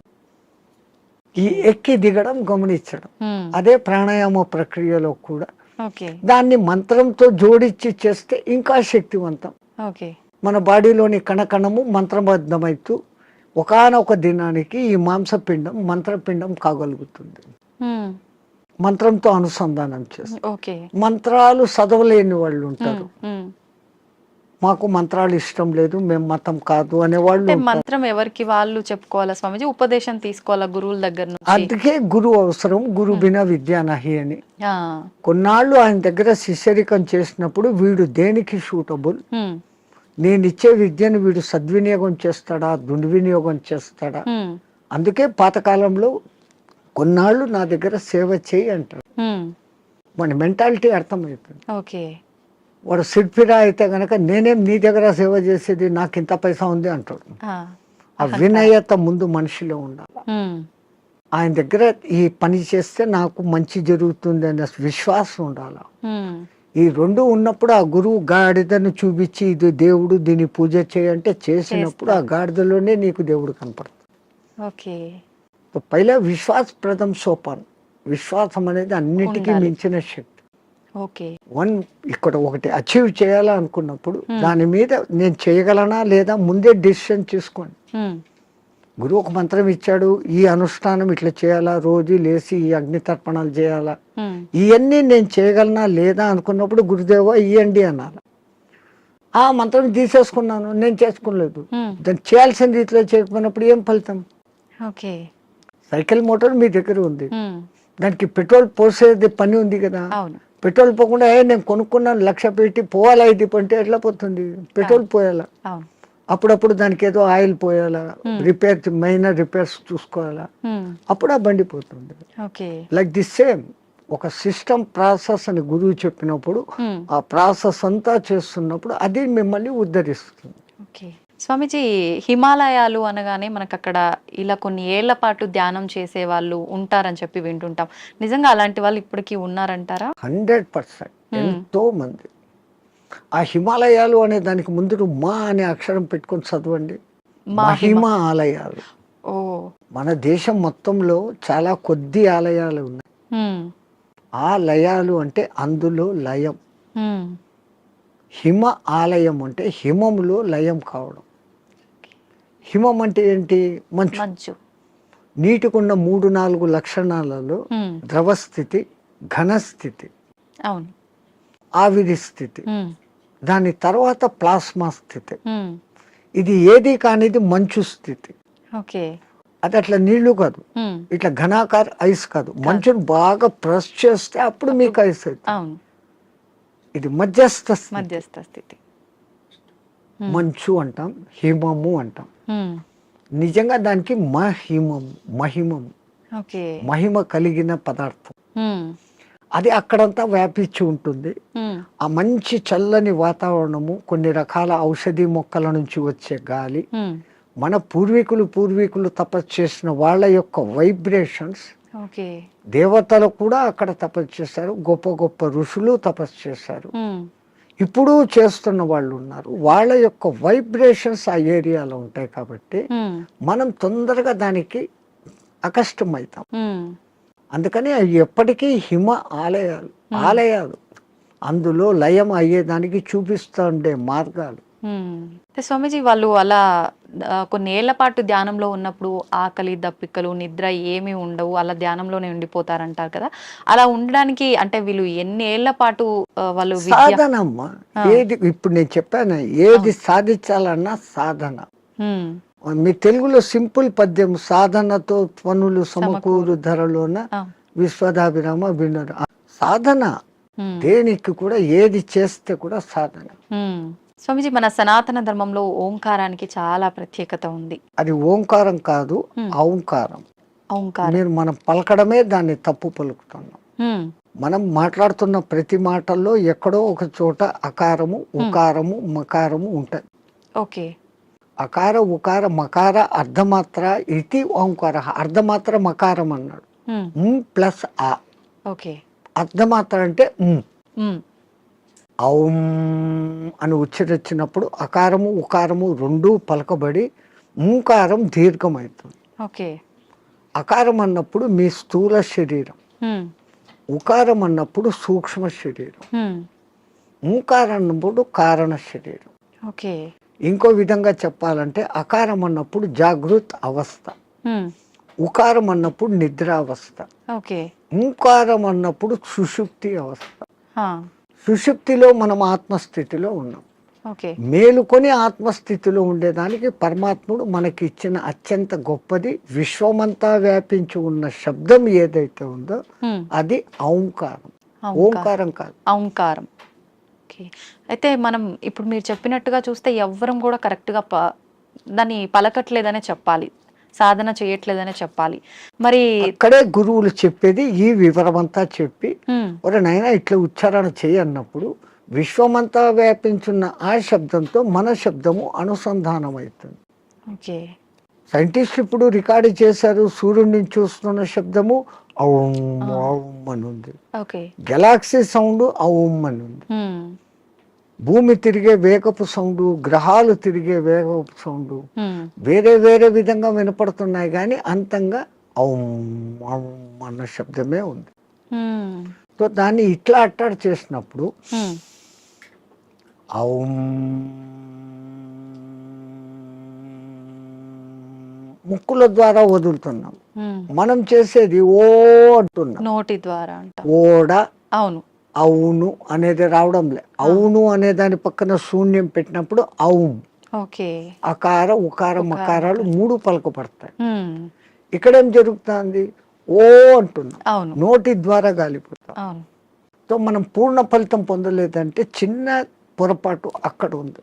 ఈ ఎక్కి దిగడం గమనించడం, ఉమ్, అదే ప్రాణాయామ ప్రక్రియలో కూడా. ఓకే. దాన్ని మంత్రంతో జోడించి చేస్తే ఇంకా శక్తివంతం. ఓకే. మన బాడీలోని కణకణము మంత్రబద్ధమైతూ ఒకానొక దినానికి ఈ మాంసపిండం మంత్రపిండం కాగలుగుతుంది. ఉమ్, మంత్రంతో అనుసంధానం చేస్తారు. ఓకే. మంత్రాలు చదవలేని వాళ్ళు ఉంటారు, ఉమ్, మాకు మంత్రాలు ఇష్టం లేదు, మేము మతం కాదు అనేవాళ్ళు అంటే ఉంటారు. మంత్రం ఎవరికి వాళ్ళు చెప్పుకోవాలా స్వామిజీ? ఉపదేశం తీసుకోవాలా గురువుల దగ్గర నుంచి? అందుకే గురువు అవసరం, గురు బినా విద్యా నహి అని. ఆ, కొన్నాళ్ళు ఆయన దగ్గర శిష్యరికం చేసినప్పుడు వీడు దేనికి సూటబుల్, ఉమ్, నేను ఇచ్చే విద్యను వీడు సద్వినియోగం చేస్తాడా, దుర్వినియోగం చేస్తాడా. ఉమ్, అందుకే పాతకాలంలో కొన్నాళ్ళు నా దగ్గర సేవ చేయి అంటారు. ఉమ్, మన మెంటాలిటీ అర్థమవుతుంది. ఓకే. వాడు సిడ్ఫిరా అయితే గనక నేనేం నీ దగ్గర సేవ చేసేది, నాకు ఇంత పైసా ఉంది అంటాడు. ఆ, ఆ వినయత ముందు మనిషిలో ఉండాలి. ఉమ్, ఆయన దగ్గర ఈ పని చేస్తే నాకు మంచి జరుగుతుంది అనే విశ్వాసం ఉండాలి. ఉమ్, ఈ రెండు ఉన్నప్పుడు ఆ గురువు గాడిదను చూపించి ఇది దేవుడు, దీన్ని పూజ చేయంటే చేసినప్పుడు ఆ గాడిదలోనే నీకు దేవుడు కనపడుతుంది. ఓకే. పైలా విశ్వాసప్రదం సోపాన్. విశ్వాసం అనేది అన్నిటికీ ఉండాలి. మించిన శక్తి. ఓకే. ఇక్కడ ఒకటి అచీవ్ చేయాలనుకున్నప్పుడు దాని మీద నేను చేయగలనా లేదా ముందే డిసిషన్ తీసుకోండి. ఉమ్, గురువు ఒక మంత్రం ఇచ్చాడు, ఈ అనుష్ఠానం ఇట్లా చేయాలా, రోజు లేచి ఈ అగ్ని తర్పణాలు చేయాలా, ఉమ్, ఇవన్నీ నేను చేయగలనా లేదా అనుకున్నప్పుడు గురుదేవా ఇయ్యండి అనాలి. ఆ మంత్రం తీసేసుకున్నాను, నేను చేసుకోలేదు, ఉమ్, దాన్ని చేయాల్సిన రీతిలో చేయకపోయినప్పుడు ఏం ఫలితం? ఓకే. సైకిల్ మోటార్ మీ దగ్గర ఉంది, ఉమ్, దానికి పెట్రోల్ పోసేది పని ఉంది కదా. అవును. పెట్రోల్ పోకుండా నేను కొనుక్కున్నాను 1,00,000 పెట్టి పోవాలా, ఇది అంటే ఎట్లా పోతుంది? పెట్రోల్ పోయాలా, అవును. అప్పుడప్పుడు దానికి ఏదో ఆయిల్ పోయాలా, రిపేర్ మైనర్ రిపేర్స్ చూసుకోవాలా, ఉమ్, అప్పుడు ఆ బండి పోతుంది. ఓకే. లైక్ ది సేమ్ ఒక సిస్టమ్ ప్రాసెస్ అని గురువు చెప్పినప్పుడు ఉమ్, ఆ ప్రాసెస్ అంతా చేస్తున్నప్పుడు అది మిమ్మల్ని ఉద్ధరిస్తుంది. ఓకే. స్వామిజీ, హిమాలయాలు అనగానే మనకు అక్కడ ఇలా కొన్ని ఏళ్ల పాటు ధ్యానం చేసే వాళ్ళు ఉంటారని చెప్పి వింటుంటాం. నిజంగా అలాంటి వాళ్ళు ఇప్పటికీ ఉన్నారంటారా? 100% ఎంతో మంది. ఆ హిమాలయాలు అనే దానికి ముందు మా అనే అక్షరం పెట్టుకొని చదవండి. మహిమ ఆలయాలు. ఓ, మన దేశం మొత్తంలో చాలా కొద్ది ఆలయాలు ఉన్నాయి. ఉమ్, ఆ లయాలు అంటే అందులో లయం. ఉమ్, హిమ ఆలయం అంటే హిమములో లయం కావడం. హిమం అంటే ఏంటి? మంచు. మంచు. నీటికున్న 3-4 లక్షణాలలో ఉమ్, ద్రవస్థితి, ఘనస్థితి, అవును. ఆవిరి స్థితి, ఉమ్, దాని తర్వాత ప్లాస్మా స్థితి. ఉమ్, ఇది ఏది కానిది మంచు స్థితి. ఓకే. అది అట్లా నీళ్లు కాదు, ఉమ్, ఇట్లా ఘనాకార ఐస్ కాదు. మంచును బాగా ప్రెస్ చేస్తే అప్పుడు మీకు ఐస్ అవుతుంది. అవును. ఇది మధ్యస్థ స్థితి. మధ్యస్థ స్థితి. మంచు అంటాం, హిమము అంటాం. ఉమ్, నిజంగా దానికి మహిమం, మహిమం, ఓకే. మహిమ కలిగిన పదార్థం. ఉమ్, అది అక్కడంతా వ్యాపించి ఉంటుంది. ఆ మంచి చల్లని వాతావరణము, కొన్ని రకాల ఔషధి మొక్కల నుంచి వచ్చే గాలి, మన పూర్వీకులు తపస్సు చేసిన వాళ్ళ యొక్క వైబ్రేషన్స్, ఓకే. దేవతలు కూడా అక్కడ తపస్సు చేశారు, గొప్ప గొప్ప ఋషులు తపస్సు చేశారు, ఇప్పుడు చేస్తున్న వాళ్ళు ఉన్నారు. వాళ్ళ యొక్క వైబ్రేషన్స్ ఆ ఏరియాలో ఉంటాయి కాబట్టి మనం తొందరగా దానికి అకష్టమవుతాం. అందుకని అవి ఎప్పటికీ హిమ ఆలయాలు అందులో లయం అయ్యేదానికి చూపిస్తూ ఉండే మార్గాలు. స్వామీజీ, వాళ్ళు అలా కొన్ని ఏళ్ల పాటు ధ్యానంలో ఉన్నప్పుడు ఆకలి దప్పికలు నిద్ర ఏమీ ఉండవు, అలా ధ్యానంలోనే ఉండిపోతారంటారు కదా. అలా ఉండడానికి అంటే వీళ్ళు ఎన్ని ఏళ్ల పాటు వాళ్ళు సాధనమ్మా. ఏది ఇప్పుడు నేను చెప్పాను, ఏది సాధించాలన్నా సాధన. మీ తెలుగులో సింపుల్ పద్యం, సాధనతో పనులు సమకూరు ధరలోన విశ్వదాభిరామ వినరు. సాధన దేనికి కూడా, ఏది చేస్తే కూడా సాధన. స్వామిజీ, మన సనాతన ధర్మంలో ఓంకారానికి చాలా ప్రత్యేకత ఉంది. అది ఓంకారం కాదు, ఔంకారం. మీరు మనం పలకడమే దాన్ని తప్పు పలుకుతున్నాం. మనం మాట్లాడుతున్న ప్రతి మాటల్లో ఎక్కడో ఒక చోట అకారము, ఉకారము, మకారము ఉంటాయి. ఓకే. అకార ఉకార మకార అర్ధమాత్ర ఇది ఓంకార. అర్ధమాత్ర మకారం అన్నాడు, ప్లస్ ఆ. ఓకే. అర్ధమాత్ర అంటే ఔం అని ఉచ్చరించినప్పుడు అకారము ఉకారము రెండూ పలకబడి ఓంకారం దీర్ఘమవుతుంది. ఓకే. అకారం అన్నప్పుడు మీ స్థూల శరీరం, ఉకారం అన్నప్పుడు సూక్ష్మ శరీరం, ఓంకారం అన్నప్పుడు కారణ శరీరం. ఓకే. ఇంకో విధంగా చెప్పాలంటే అకారం అన్నప్పుడు జాగృత్ అవస్థ, ఉకారం అన్నప్పుడు నిద్రావస్థ, ఓంకారం అన్నప్పుడు సుషుప్తి అవస్థ. సుషుప్తిలో మనం ఆత్మస్థితిలో ఉన్నాం. మేలుకొని ఆత్మస్థితిలో ఉండేదానికి పరమాత్ముడు మనకి ఇచ్చిన అత్యంత గొప్పది, విశ్వమంతా వ్యాపించి ఉన్న శబ్దం ఏదైతే ఉందో అది ఔంకారం. ఓంకారం కాదు, ఔంకారం. అయితే మనం ఇప్పుడు మీరు చెప్పినట్టుగా చూస్తే ఎవ్వరం కూడా కరెక్ట్గా దాన్ని పలకట్లేదనే చెప్పాలి, సాధన చేయట్లేదనే చెప్పాలి. మరి అక్కడే గురువులు చెప్పేది ఈ వివరమంతా చెప్పి, ఒరే నైనా ఇట్లా ఉచ్చారణ చేయన్నప్పుడు విశ్వమంతా వ్యాపించున్న ఆ శబ్దంతో మన శబ్దము అనుసంధానం అవుతుంది. సైంటిస్ట్ ఇప్పుడు రికార్డు చేశారు, సూర్యుడి నుంచి చూస్తున్న శబ్దము ఔం ఔం అని ఉంది, గెలాక్సీ సౌండ్ ఔం అని ఉంది, భూమి తిరిగే వేగపు సౌండ్, గ్రహాలు తిరిగే వేగపు సౌండ్ వేరే వేరే విధంగా వినపడుతున్నాయి, కానీ అంతంగా ఔం ఔం అన్న శబ్దమే ఉంది. సో దాన్ని ఇట్లా అట్టాడు చేసినప్పుడు ఔం ముక్కుల ద్వారా వదులుతున్నాం, మనం చేసేది ఓ అంటున్నాం నోటి ద్వారా. ఓడ అవును అవును అనేది రావడం లే. అవును అనే దాని పక్కన శూన్యం పెట్టినప్పుడు ఔం. అకార ఉకార మకారాలు మూడు పలకపడతాయి. ఇక్కడేం జరుగుతుంది, ఓ అంటున్నాం, నోటి ద్వారా గాలిపోతాం. సో మనం పూర్ణ ఫలితం పొందలేదంటే చిన్న పొరపాటు అక్కడ ఉంది.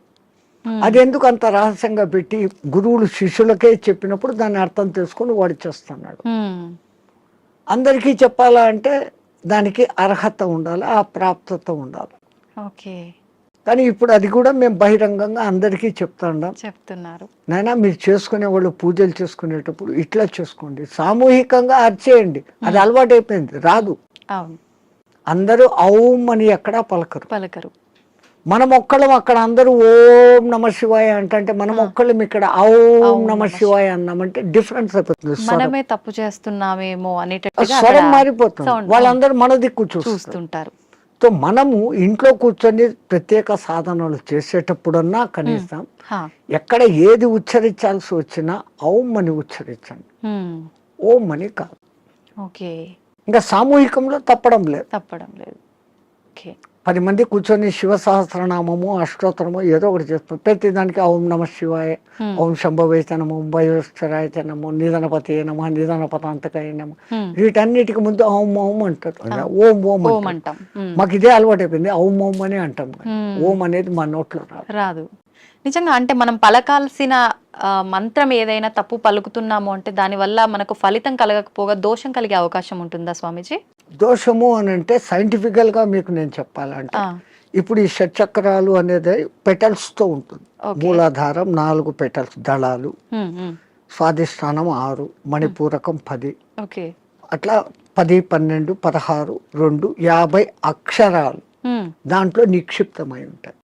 అది ఎందుకు అంత రహస్యంగా పెట్టి గురువులు శిష్యులకే చెప్పినప్పుడు దాన్ని అర్థం చేసుకొని వాడు చేస్తున్నాడు. అందరికీ చెప్పాలా అంటే దానికి అర్హత ఉండాలి, ఆ ప్రాప్తత ఉండాలి. కానీ ఇప్పుడు అది కూడా మేము బహిరంగంగా అందరికీ చెప్తున్నారు. నాయనా మీరు చేసుకునే వాళ్ళు పూజలు చేసుకునేటప్పుడు ఇట్లా చేసుకోండి, సామూహికంగా అర్చేయండి. అది అలవాటు అయిపోయింది, రాదు. అందరూ ఔం అని ఎక్కడా పలకరు. మనం ఒక్కళ్ళం అక్కడ అందరూ ఓం నమ శివాయ అంటే మనం ఒక్కళ్ళం ఇక్కడ ఔం నమ శివాయ అన్నామంటే డిఫరెన్స్ అయిపోతుంది. మనమే తప్పు చేస్తున్నామేమో అనేటట్టుగా స్వరం మారిపోతుంది, వాళ్ళందరూ మన దిక్కు చూస్తుంటారు. సో మనము ఇంట్లో కూర్చొని ప్రత్యేక సాధనలు చేసేటప్పుడన్నా కనీసం ఎక్కడ ఏది ఉచ్చరించాల్సి వచ్చినా ఔం అని ఉచ్చరించండి, ఓం అని కాదు. ఇంకా సామూహికంలో తప్పడం లేదు. 10 మంది కూర్చొని శివ సహస్రనామము అష్టోత్తరము ఏదో ఒకటి చేస్తాం. ప్రతి దానికి ఓం నమ శివాయ, ఓం శంభవే నమో, భయోశ్వరాయ నమో, నిధనపతి నమ, నిధనపతాంతకాయ నమ, వీటన్నిటికి ముందు ఓం ఓం అంటారు. ఓం ఓం అంటాం. మాకు ఇదే అలవాటు అయిపోయింది, ఓం ఓం అని అంటాం. ఓం అనేది మా నోట్లో రాదు. నిజంగా అంటే మనం పలకాల్సిన మంత్రం ఏదైనా తప్పు పలుకుతున్నాము అంటే దానివల్ల మనకు ఫలితం కలగకపోగా దోషం కలిగే అవకాశం ఉంటుందా స్వామీజీ? దోషము అని అంటే సైంటిఫికల్గా మీకు నేను చెప్పాలంటే ఇప్పుడు ఈ షట్చక్రాలు అనేది పెటల్స్తో ఉంటుంది. మూలాధారం 4 పెటల్స్ దళాలు, స్వాధిష్టానం 6, మణిపూరకం 10, అట్లా 10, 12, 16, 2, 50 అక్షరాలు దాంట్లో నిక్షిప్తమై ఉంటాయి.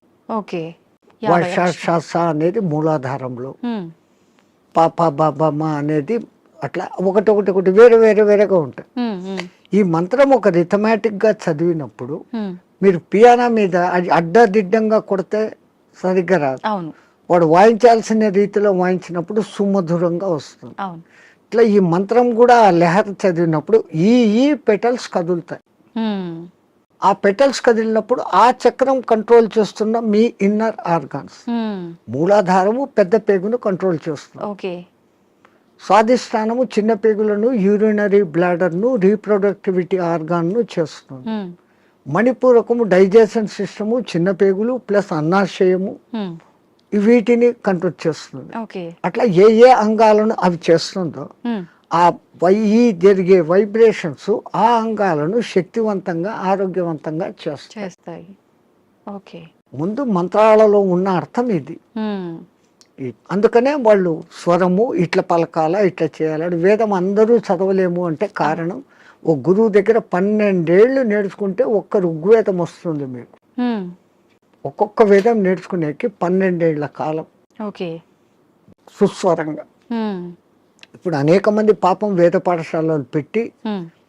వర్ష అనేది మూలాధారంలో, పాప బాబమ్మ అనేది అట్లా ఒకటి వేరే వేరేగా ఉంటాయి. ఈ మంత్రం ఒక రిథమాటిక్ గా చదివినప్పుడు మీరు పియానో మీద అది అడ్డదిడ్డంగా కొడితే సరిగ్గా రాదు. వాడు వాయించాల్సిన రీతిలో వాయించినప్పుడు సుమధురంగా వస్తుంది. ఇట్లా ఈ మంత్రం కూడా ఆ లెహర్ చదివినప్పుడు ఈ పెటల్స్ కదులుతాయి. ఆ పెటల్స్ కదిలినప్పుడు ఆ చక్రం కంట్రోల్ చేస్తున్న మీ ఇన్నర్ ఆర్గాన్స్. మూలాధారము పెద్ద పేగును కంట్రోల్ చేస్తుంది. స్వాధిష్టానము చిన్న పేగులను, యూరినరీ బ్లాడర్ను, రీప్రొడక్టివిటీ ఆర్గాన్ను చేస్తుంది. మణిపూరకము డైజెషన్ సిస్టము, చిన్న పేగులు ప్లస్ అన్నాశయము, వీటిని కంట్రోల్ చేస్తుంది. అట్లా ఏ అంగాలను అవి చేస్తుందో ఆ జరిగే వైబ్రేషన్స్ ఆ అంగాలను శక్తివంతంగా ఆరోగ్యవంతంగా చేస్తాయి. ముందు మంత్రాలలో ఉన్న అర్థం ఇది. అందుకనే వాళ్ళు స్వరము ఇట్లా పలకాల, ఇట్లా చేయాలని. వేదం అందరూ చదవలేము అంటే కారణం, ఓ గురువు దగ్గర 12 ఏళ్ళు నేర్చుకుంటే ఒక్క ఋగ్వేదం వస్తుంది మీకు. ఒక్కొక్క వేదం నేర్చుకునేకి 12 ఏళ్ల కాలం సుస్వరంగా. ఇప్పుడు అనేక మంది పాపం వేద పాఠశాలలు పెట్టి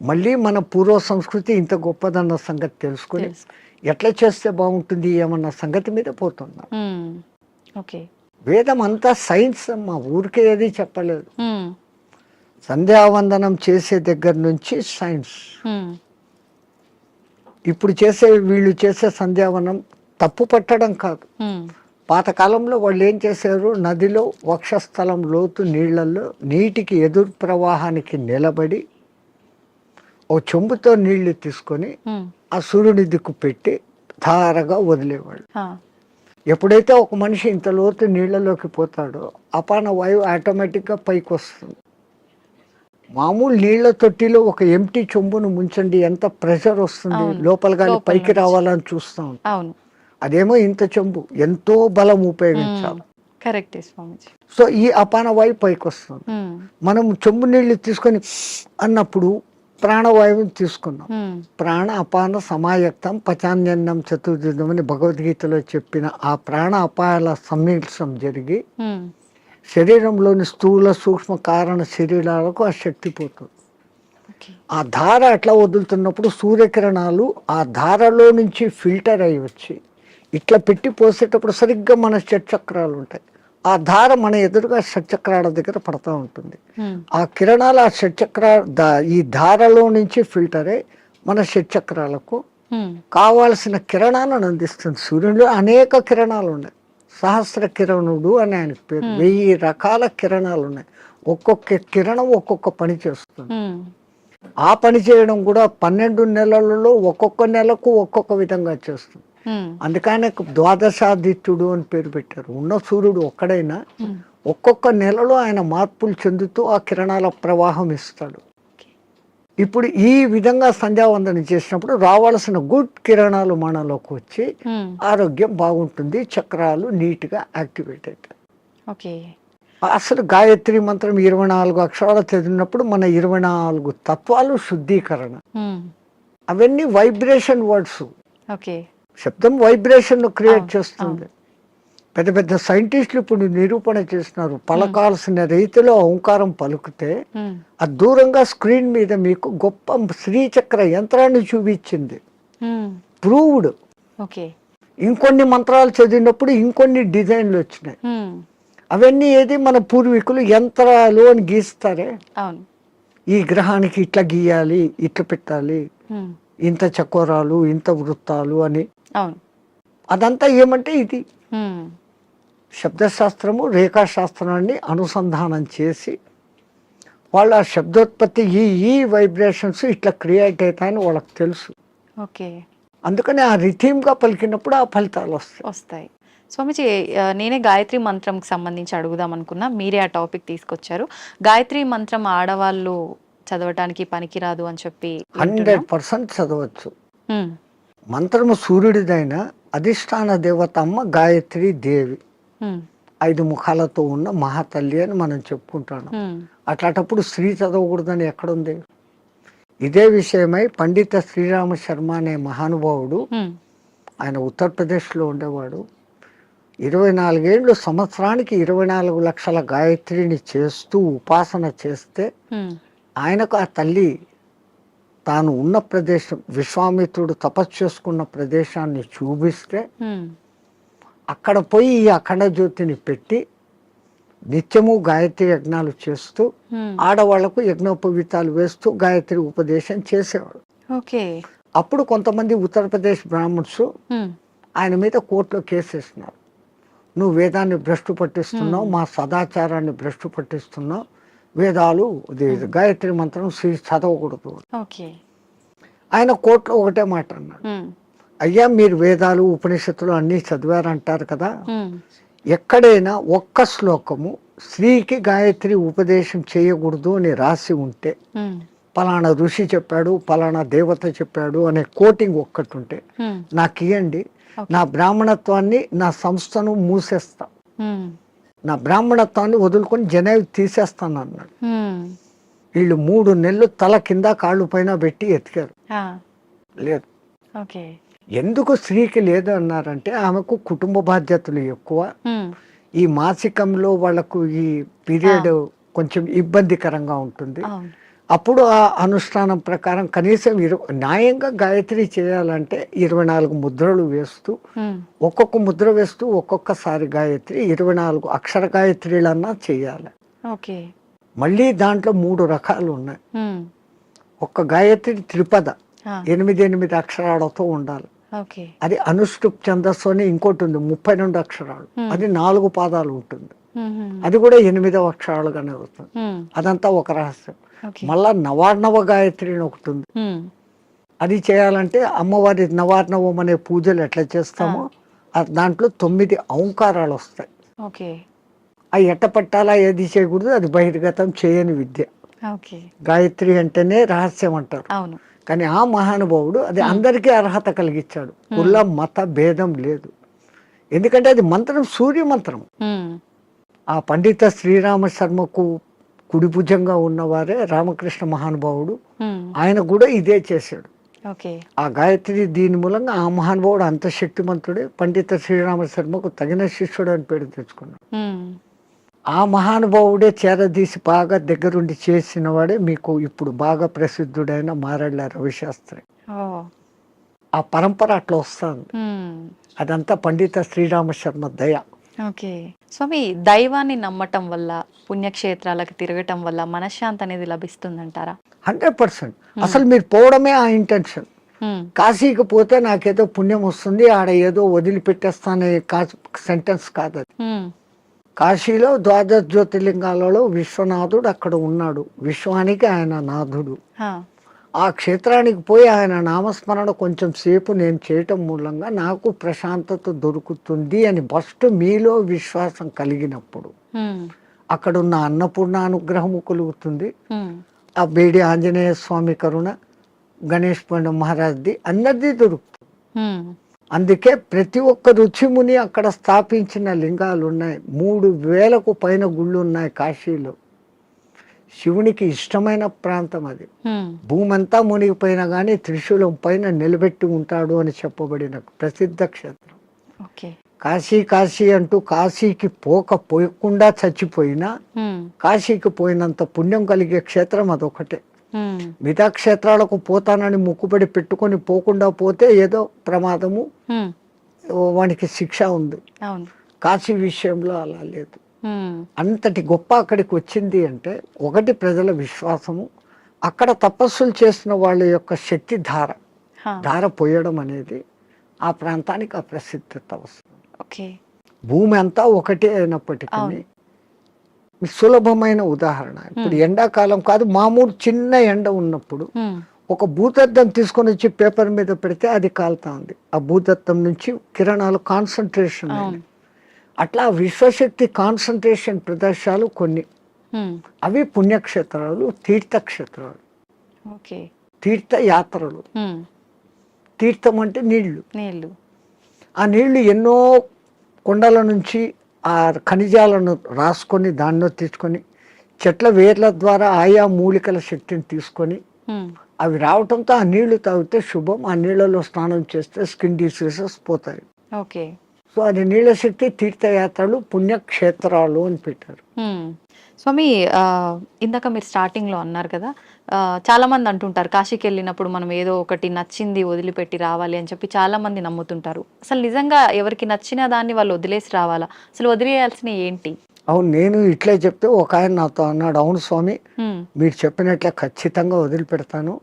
మళ్ళీ మన పూర్వ సంస్కృతి ఇంత గొప్పదన్న సంగతి తెలుసుకుని ఎట్లా చేస్తే బాగుంటుంది ఏమన్న సంగతి మీద పోతున్నా. వేదం అంతా సైన్స్ అమ్మా, ఊరికే ఏది చెప్పలేదు. సంధ్యావందనం చేసే దగ్గర నుంచి సైన్స్. ఇప్పుడు వీళ్ళు చేసే సంధ్యావనం తప్పు పట్టడం కాదు. పాతకాలంలో వాళ్ళు ఏం చేశారు, నదిలో వక్షస్థలం లోతు నీళ్లలో నీటికి ఎదురు ప్రవాహానికి నిలబడి ఓ చెంబుతో నీళ్లు తీసుకొని ఆ సూర్యుని దిక్కు పెట్టి ధారగా వదిలేవాళ్ళు. ఎప్పుడైతే ఒక మనిషి ఇంత లోతు నీళ్లలోకి పోతాడో అపాన వాయువు ఆటోమేటిక్గా పైకి వస్తుంది. మామూలు నీళ్ల తొట్టిలో ఒక ఎంటీ చెంబును ముంచండి, ఎంత ప్రెషర్ వస్తుంది, లోపల గాలి పైకి రావాలని చూస్తాం. అదేమో ఇంత చెంబు, ఎంతో బలం ఉపయోగించాలి. సో ఈ అపాన వాయువు పైకి వస్తుంది. మనం చెంబు నీళ్లు తీసుకొని అన్నప్పుడు ప్రాణవాయువుని తీసుకున్నాం. ప్రాణ అపాన సమాయక్తం పచాన్యన్నం చతుర్దినం అని భగవద్గీతలో చెప్పిన ఆ ప్రాణ అపాయాల సమ్మిళనం జరిగి శరీరంలోని స్థూల సూక్ష్మ కారణ శరీరాలకు ఆ శక్తి పోతుంది. ఆ ధార అట్లా వదులుతున్నప్పుడు సూర్యకిరణాలు ఆ ధారలో నుంచి ఫిల్టర్ అయ్యి వచ్చి ఇట్లా పెట్టి పోసేటప్పుడు సరిగ్గా మన షట్చక్రాలు ఉంటాయి. ఆ ధార మన ఎదురుగా షట్చక్రాల దగ్గర పడతా ఉంటుంది. ఆ కిరణాలు ఆ ఈ ధారలో నుంచి ఫిల్టర్ అయ్యి మన షట్చక్రాలకు కావాల్సిన కిరణాలను అందిస్తుంది. సూర్యుడు అనేక కిరణాలు ఉన్నాయి. సహస్ర కిరణుడు అని ఆయనకు పేరు. 1000 రకాల కిరణాలు ఉన్నాయి. ఒక్కొక్క కిరణం ఒక్కొక్క పని చేస్తుంది. ఆ పని చేయడం కూడా 12 నెలలలో ఒక్కొక్క నెలకు ఒక్కొక్క విధంగా చేస్తుంది. అందుకనే ద్వాదశాదిత్యుడు అని పేరు పెట్టారు. ఉన్న సూర్యుడు ఒక్కడైనా ఒక్కొక్క నెలలో ఆయన మార్పులు చెందుతూ ఆ కిరణాల ప్రవాహం ఇస్తాడు. ఇప్పుడు ఈ విధంగా సంధ్యావందనం చేసినప్పుడు రావాల్సిన గుడ్ కిరణాలు మనలోకి వచ్చి ఆరోగ్యం బాగుంటుంది, చక్రాలు నీట్ గా యాక్టివేట్ అవుతాయి. అసలు గాయత్రి మంత్రం 24 అక్షరాలు చదివినప్పుడు మన 24 తత్వాలు శుద్ధీకరణ. అవన్నీ వైబ్రేషన్ వర్డ్స్. శబ్దం వైబ్రేషన్ క్రియేట్ చేస్తుంది. పెద్ద పెద్ద సైంటిస్టులు ఇప్పుడు నిరూపణ చేస్తున్నారు. పలకాల్సిన రీతిలో ఓంకారం పలుకుతే ఆ దూరంగా స్క్రీన్ మీద మీకు గొప్ప శ్రీచక్ర యంత్రాన్ని చూపించింది. ప్రూవ్డ్. ఇంకొన్ని మంత్రాలు చదివినప్పుడు ఇంకొన్ని డిజైన్లు వచ్చినాయి. అవన్నీ ఏది మన పూర్వీకులు యంత్రాలు అని గీస్తారే, ఈ గ్రహానికి ఇట్లా గీయాలి, ఇట్లా పెట్టాలి, ఇంత చకోరాలు, ఇంత వృత్తాలు అని. అదంతా ఏమంటే ఇది శబ్దశాస్త్రము, రేఖాశాస్త్రాన్ని అనుసంధానం చేసి వాళ్ళ శబ్దోత్పత్తి ఈ వైబ్రేషన్స్ ఇట్లా క్రియేట్ అవుతాయని వాళ్ళకి తెలుసు. అందుకని ఆ రిథీమ్గా పలికినప్పుడు ఆ ఫలితాలు వస్తాయి. స్వామిజీ, నేనే గాయత్రి మంత్రంకి సంబంధించి అడుగుదాం అనుకున్నా, మీరే ఆ టాపిక్ తీసుకొచ్చారు. గాయత్రి మంత్రం ఆడవాళ్ళు చదవటానికి పనికిరాదు అని చెప్పి 100% చదవచ్చు. ఉమ్, మంత్రము సూర్యుడిదైన అధిష్టాన దేవత అమ్మ గాయత్రి దేవి, ఉమ్, 5 ముఖాలతో ఉన్న మహాతల్లి అని మనం చెప్పుకుంటాం. ఉమ్, అట్లాంటప్పుడు స్త్రీ చదవకూడదని ఎక్కడుంది? ఇదే విషయమై పండిత శ్రీరామ శర్మ అనే మహానుభావుడు, ఉమ్, ఆయన ఉత్తరప్రదేశ్లో ఉండేవాడు. 24 ఏళ్ళు సంవత్సరానికి 24 లక్షల గాయత్రిని చేస్తూ ఉపాసన చేస్తే ఉమ్, ఆయనకు ఆ తల్లి తాను ఉన్న ప్రదేశం, విశ్వామిత్రుడు తపస్సు చేసుకున్న ప్రదేశాన్ని చూపిస్తే ఉమ్, అక్కడ పోయి ఈ అఖండ జ్యోతిని పెట్టి నిత్యము గాయత్రి యజ్ఞాలు చేస్తూ ఉమ్, ఆడవాళ్లకు యజ్ఞోపవీతాలు వేస్తూ గాయత్రి ఉపదేశం చేసేవాడు. ఓకే. అప్పుడు కొంతమంది ఉత్తరప్రదేశ్ బ్రాహ్మణ్స్ ఉమ్, ఆయన మీద కోర్టులో కేసేసినారు. నువ్వు వేదాన్ని భ్రష్టు పట్టిస్తున్నావు, మా సదాచారాన్ని భ్రష్టు పట్టిస్తున్నావు, వేదాలు గాయత్రి మంత్రం చదవకూడదు. ఓకే. ఆయన కోర్టులో ఒకటే మాట అన్నాడు, ఉమ్, అయ్యా మీరు వేదాలు ఉపనిషత్తులు అన్నీ చదివారంటారు కదా, ఉమ్, ఎక్కడైనా ఒక్క శ్లోకము స్త్రీకి గాయత్రి ఉపదేశం చేయకూడదు అని రాసి ఉంటే, ఉమ్, పలానా ఋషి చెప్పాడు, పలానా దేవత చెప్పాడు అనే కోటింగ్ ఒక్కటి ఉంటే ఉమ్, నాకు ఇవ్వండి, నా బ్రాహ్మణత్వాన్ని, నా సంస్థను మూసేస్తా, ఉమ్, నా బ్రాహ్మణత్వాన్ని వదులుకొని జనేవి తీసేస్తాను అన్నాడు. ఉమ్, వీళ్ళు 3 నెలలు తల కింద కాళ్ళు పైన పెట్టి ఎతికారు, ఆ, లేదు. ఓకే. ఎందుకు స్త్రీకి లేదు అన్నారంటే ఆమెకు కుటుంబ బాధ్యతలు ఎక్కువ, ఉమ్, ఈ మాసికంలో వాళ్ళకు ఈ పీరియడ్ కొంచెం ఇబ్బందికరంగా ఉంటుంది. అవును. అప్పుడు ఆ అనుష్ఠానం ప్రకారం కనీసం న్యాయంగా గాయత్రి చేయాలంటే 24 ముద్రలు వేస్తూ, ఉమ్, ఒక్కొక్క ముద్ర వేస్తూ ఒక్కొక్కసారి గాయత్రి 24 అక్షర గాయత్రిలన్నా చేయాలి. ఓకే. మళ్ళీ దాంట్లో 3 రకాలు ఉన్నాయి. ఉమ్, ఒక్క గాయత్రి త్రిపద, ఆ, 8 అక్షరాలతో ఉండాలి. ఓకే. అది అనుష్ఠుప్ ఛందస్సు అని ఇంకోటి ఉంది, 32 అక్షరాలు, అది 4 పాదాలు ఉంటుంది, ఉమ్, ఉమ్, అది కూడా 8వ అక్షరాలుగానే వస్తుంది. ఉమ్, అదంతా ఒక రహస్యం. ఓకే. మళ్ళా నవార్ణవ గాయత్రి అని ఒకటి ఉంది, ఉమ్, అది చేయాలంటే అమ్మవారి నవార్ణవం అనే పూజలు ఎట్లా చేస్తామో దాంట్లో 9 ఔంకారాలు వస్తాయి. ఓకే. అవి ఎట్ట పట్టాలా, ఏది చేయకూడదు, అది బహిర్గతం చేయని విద్య. ఓకే. గాయత్రి అంటేనే రహస్యం అంటారు, అవును. కానీ ఆ మహానుభావుడు అది అందరికీ అర్హత కలిగించాడు. కుల మత భేదం లేదు, ఎందుకంటే అది మంత్రం సూర్య మంత్రం. ఉమ్, ఆ పండిత శ్రీరామ శర్మకు కుడి భుజంగా ఉన్నవారే రామకృష్ణ మహానుభావుడు, ఉమ్, ఆయన కూడా ఇదే చేశాడు. ఓకే. ఆ గాయత్రి దీని మూలంగా ఆ మహానుభావుడు అంత శక్తిమంతుడే, పండిత శ్రీరామ శర్మకు తగిన శిష్యుడు అని పేరు తెచ్చుకున్నాడు. ఉమ్, ఆ మహానుభావుడే చేరదీసి బాగా దగ్గరుండి చేసిన వాడే మీకు ఇప్పుడు బాగా ప్రసిద్ధుడైన మారెళ్ళ రవిశాస్త్రి. ఓ, ఆ పరంపర అట్లా వస్తుంది. ఉమ్, అదంతా పండిత శ్రీరామ శర్మ దయ. ఓకే. స్వామి, దైవాన్ని నమ్మటం వల్ల, పుణ్యక్షేత్రాలకు తిరగటం వల్ల మనశ్శాంతి అనేది లభిస్తుందంటారా? 100%. అసలు మీరు పోవడమే ఆ ఇంటెన్షన్. ఉమ్, కాశీకి పోతే నాకేదో పుణ్యం వస్తుంది, ఆడ ఏదో వదిలిపెట్టేస్తానే సెంటెన్స్ కాదు అది. ఉమ్, కాశీలో 12 జ్యోతిర్లింగాలలో విశ్వనాథుడు అక్కడ ఉన్నాడు, విశ్వానికి ఆయన నాథుడు. ఆ, ఆ క్షేత్రానికి పోయి ఆయన నామస్మరణ కొంచెం సేపు నేను చేయటం మూలంగా నాకు ప్రశాంతత దొరుకుతుంది అని ఫస్ట్ మీలో విశ్వాసం కలిగినప్పుడు ఉమ్, అక్కడున్న అన్నపూర్ణ అనుగ్రహము కలుగుతుంది. ఉమ్, ఆ బేడి ఆంజనేయ స్వామి కరుణ, గణేష్ పండ మహారాజ్ది అందరిది దొరుకుతుంది. ఉమ్, అందుకే ప్రతి ఒక్క రుచిముని అక్కడ స్థాపించిన లింగాలు ఉన్నాయి. 3000కు పైన గుళ్ళు ఉన్నాయి కాశీలో. శివునికి ఇష్టమైన ప్రాంతం అది. ఉమ్, భూమి అంతా మునిగిపోయినా కానీ త్రిశూలం పైన నిలబెట్టి ఉంటాడు అని చెప్పబడిన ప్రసిద్ధ క్షేత్రం ఓకే. కాశీ. కాశీ అంటూ కాశీకి పోయకుండా చచ్చిపోయినా ఉమ్, కాశీకి పోయినంత పుణ్యం కలిగే క్షేత్రం అదొకటే. ఉమ్, మిగతా క్షేత్రాలకు పోతానని ముక్కుబడి పెట్టుకొని పోకుండా పోతే ఏదో ప్రమాదము, ఉమ్, వానికి శిక్ష ఉంది. అవును. కాశీ విషయంలో అలా లేదు. ఉమ్, అంతటి గొప్ప అక్కడికి వచ్చింది అంటే ఒకటి ప్రజల విశ్వాసము, అక్కడ తపస్సులు చేసిన వాళ్ళ యొక్క శక్తి హా, ధార పోయడం అనేది ఆ ప్రాంతానికి ఆ ప్రసిద్ధత వస్తుంది. ఓకే. భూమి అంతా ఒకటే అయినప్పటికీ అవును. సులభమైన ఉదాహరణ, ఇప్పుడు ఎండాకాలం కాదు, మామూలు చిన్న ఎండ ఉన్నప్పుడు ఉమ్, ఒక భూతద్దం తీసుకొని వచ్చి పేపర్ మీద పెడితే అది కాలుతా ఉంది. ఆ భూతద్దం నుంచి కిరణాలు కాన్సన్ట్రేషన్. అవును. అట్లా విశ్వశక్తి కాన్సన్ట్రేషన్ ప్రదేశాలు కొన్ని హ్మ్. అవి పుణ్యక్షేత్రాలు, తీర్థక్షేత్రాలు, ఓకే. తీర్థయాత్రలు. హ్మ్. తీర్థం అంటే నీళ్లు. నీళ్ళు. ఆ నీళ్లు ఎన్నో కొండల నుంచి ఆ ఖనిజాలను రాసుకొని దానిలో తీసుకొని చెట్ల వేర్ల ద్వారా ఆయా మూలికల శక్తిని తీసుకొని హ్మ్. అవి రావటంతో ఆ నీళ్లు తాగితే శుభం. ఆ నీళ్ళలో స్నానం చేస్తే స్కిన్ డిసీజెస్ పోతాయి. ఓకే. సో అది నీళ్ళ శక్తి, తీర్థయాత్రలు, పుణ్యక్షేత్రాలు అని పెట్టారు. హ్మ్. స్వామి, ఇందాక మీరు స్టార్టింగ్‌లో అన్నారు కదా! చాలామంది అంటుంటారు కాశీకెళ్ళినప్పుడు మనం ఏదో ఒకటి నచ్చింది వదిలిపెట్టి రావాలి అని చెప్పి చాలామంది నమ్ముతుంటారు. అసలు నిజంగా ఎవరికి నచ్చిన దాన్ని వాళ్ళు వదిలేసి రావాలా? అసలు వదిలేయాల్సినయి ఏంటి? అవును, నేను ఇట్లే చెప్తే ఒక ఆయన నాతో అన్నాడు, అవును స్వామి, హ్మ్. మీరు చెప్పినట్లే ఖచ్చితంగా వదిలిపెడతాను.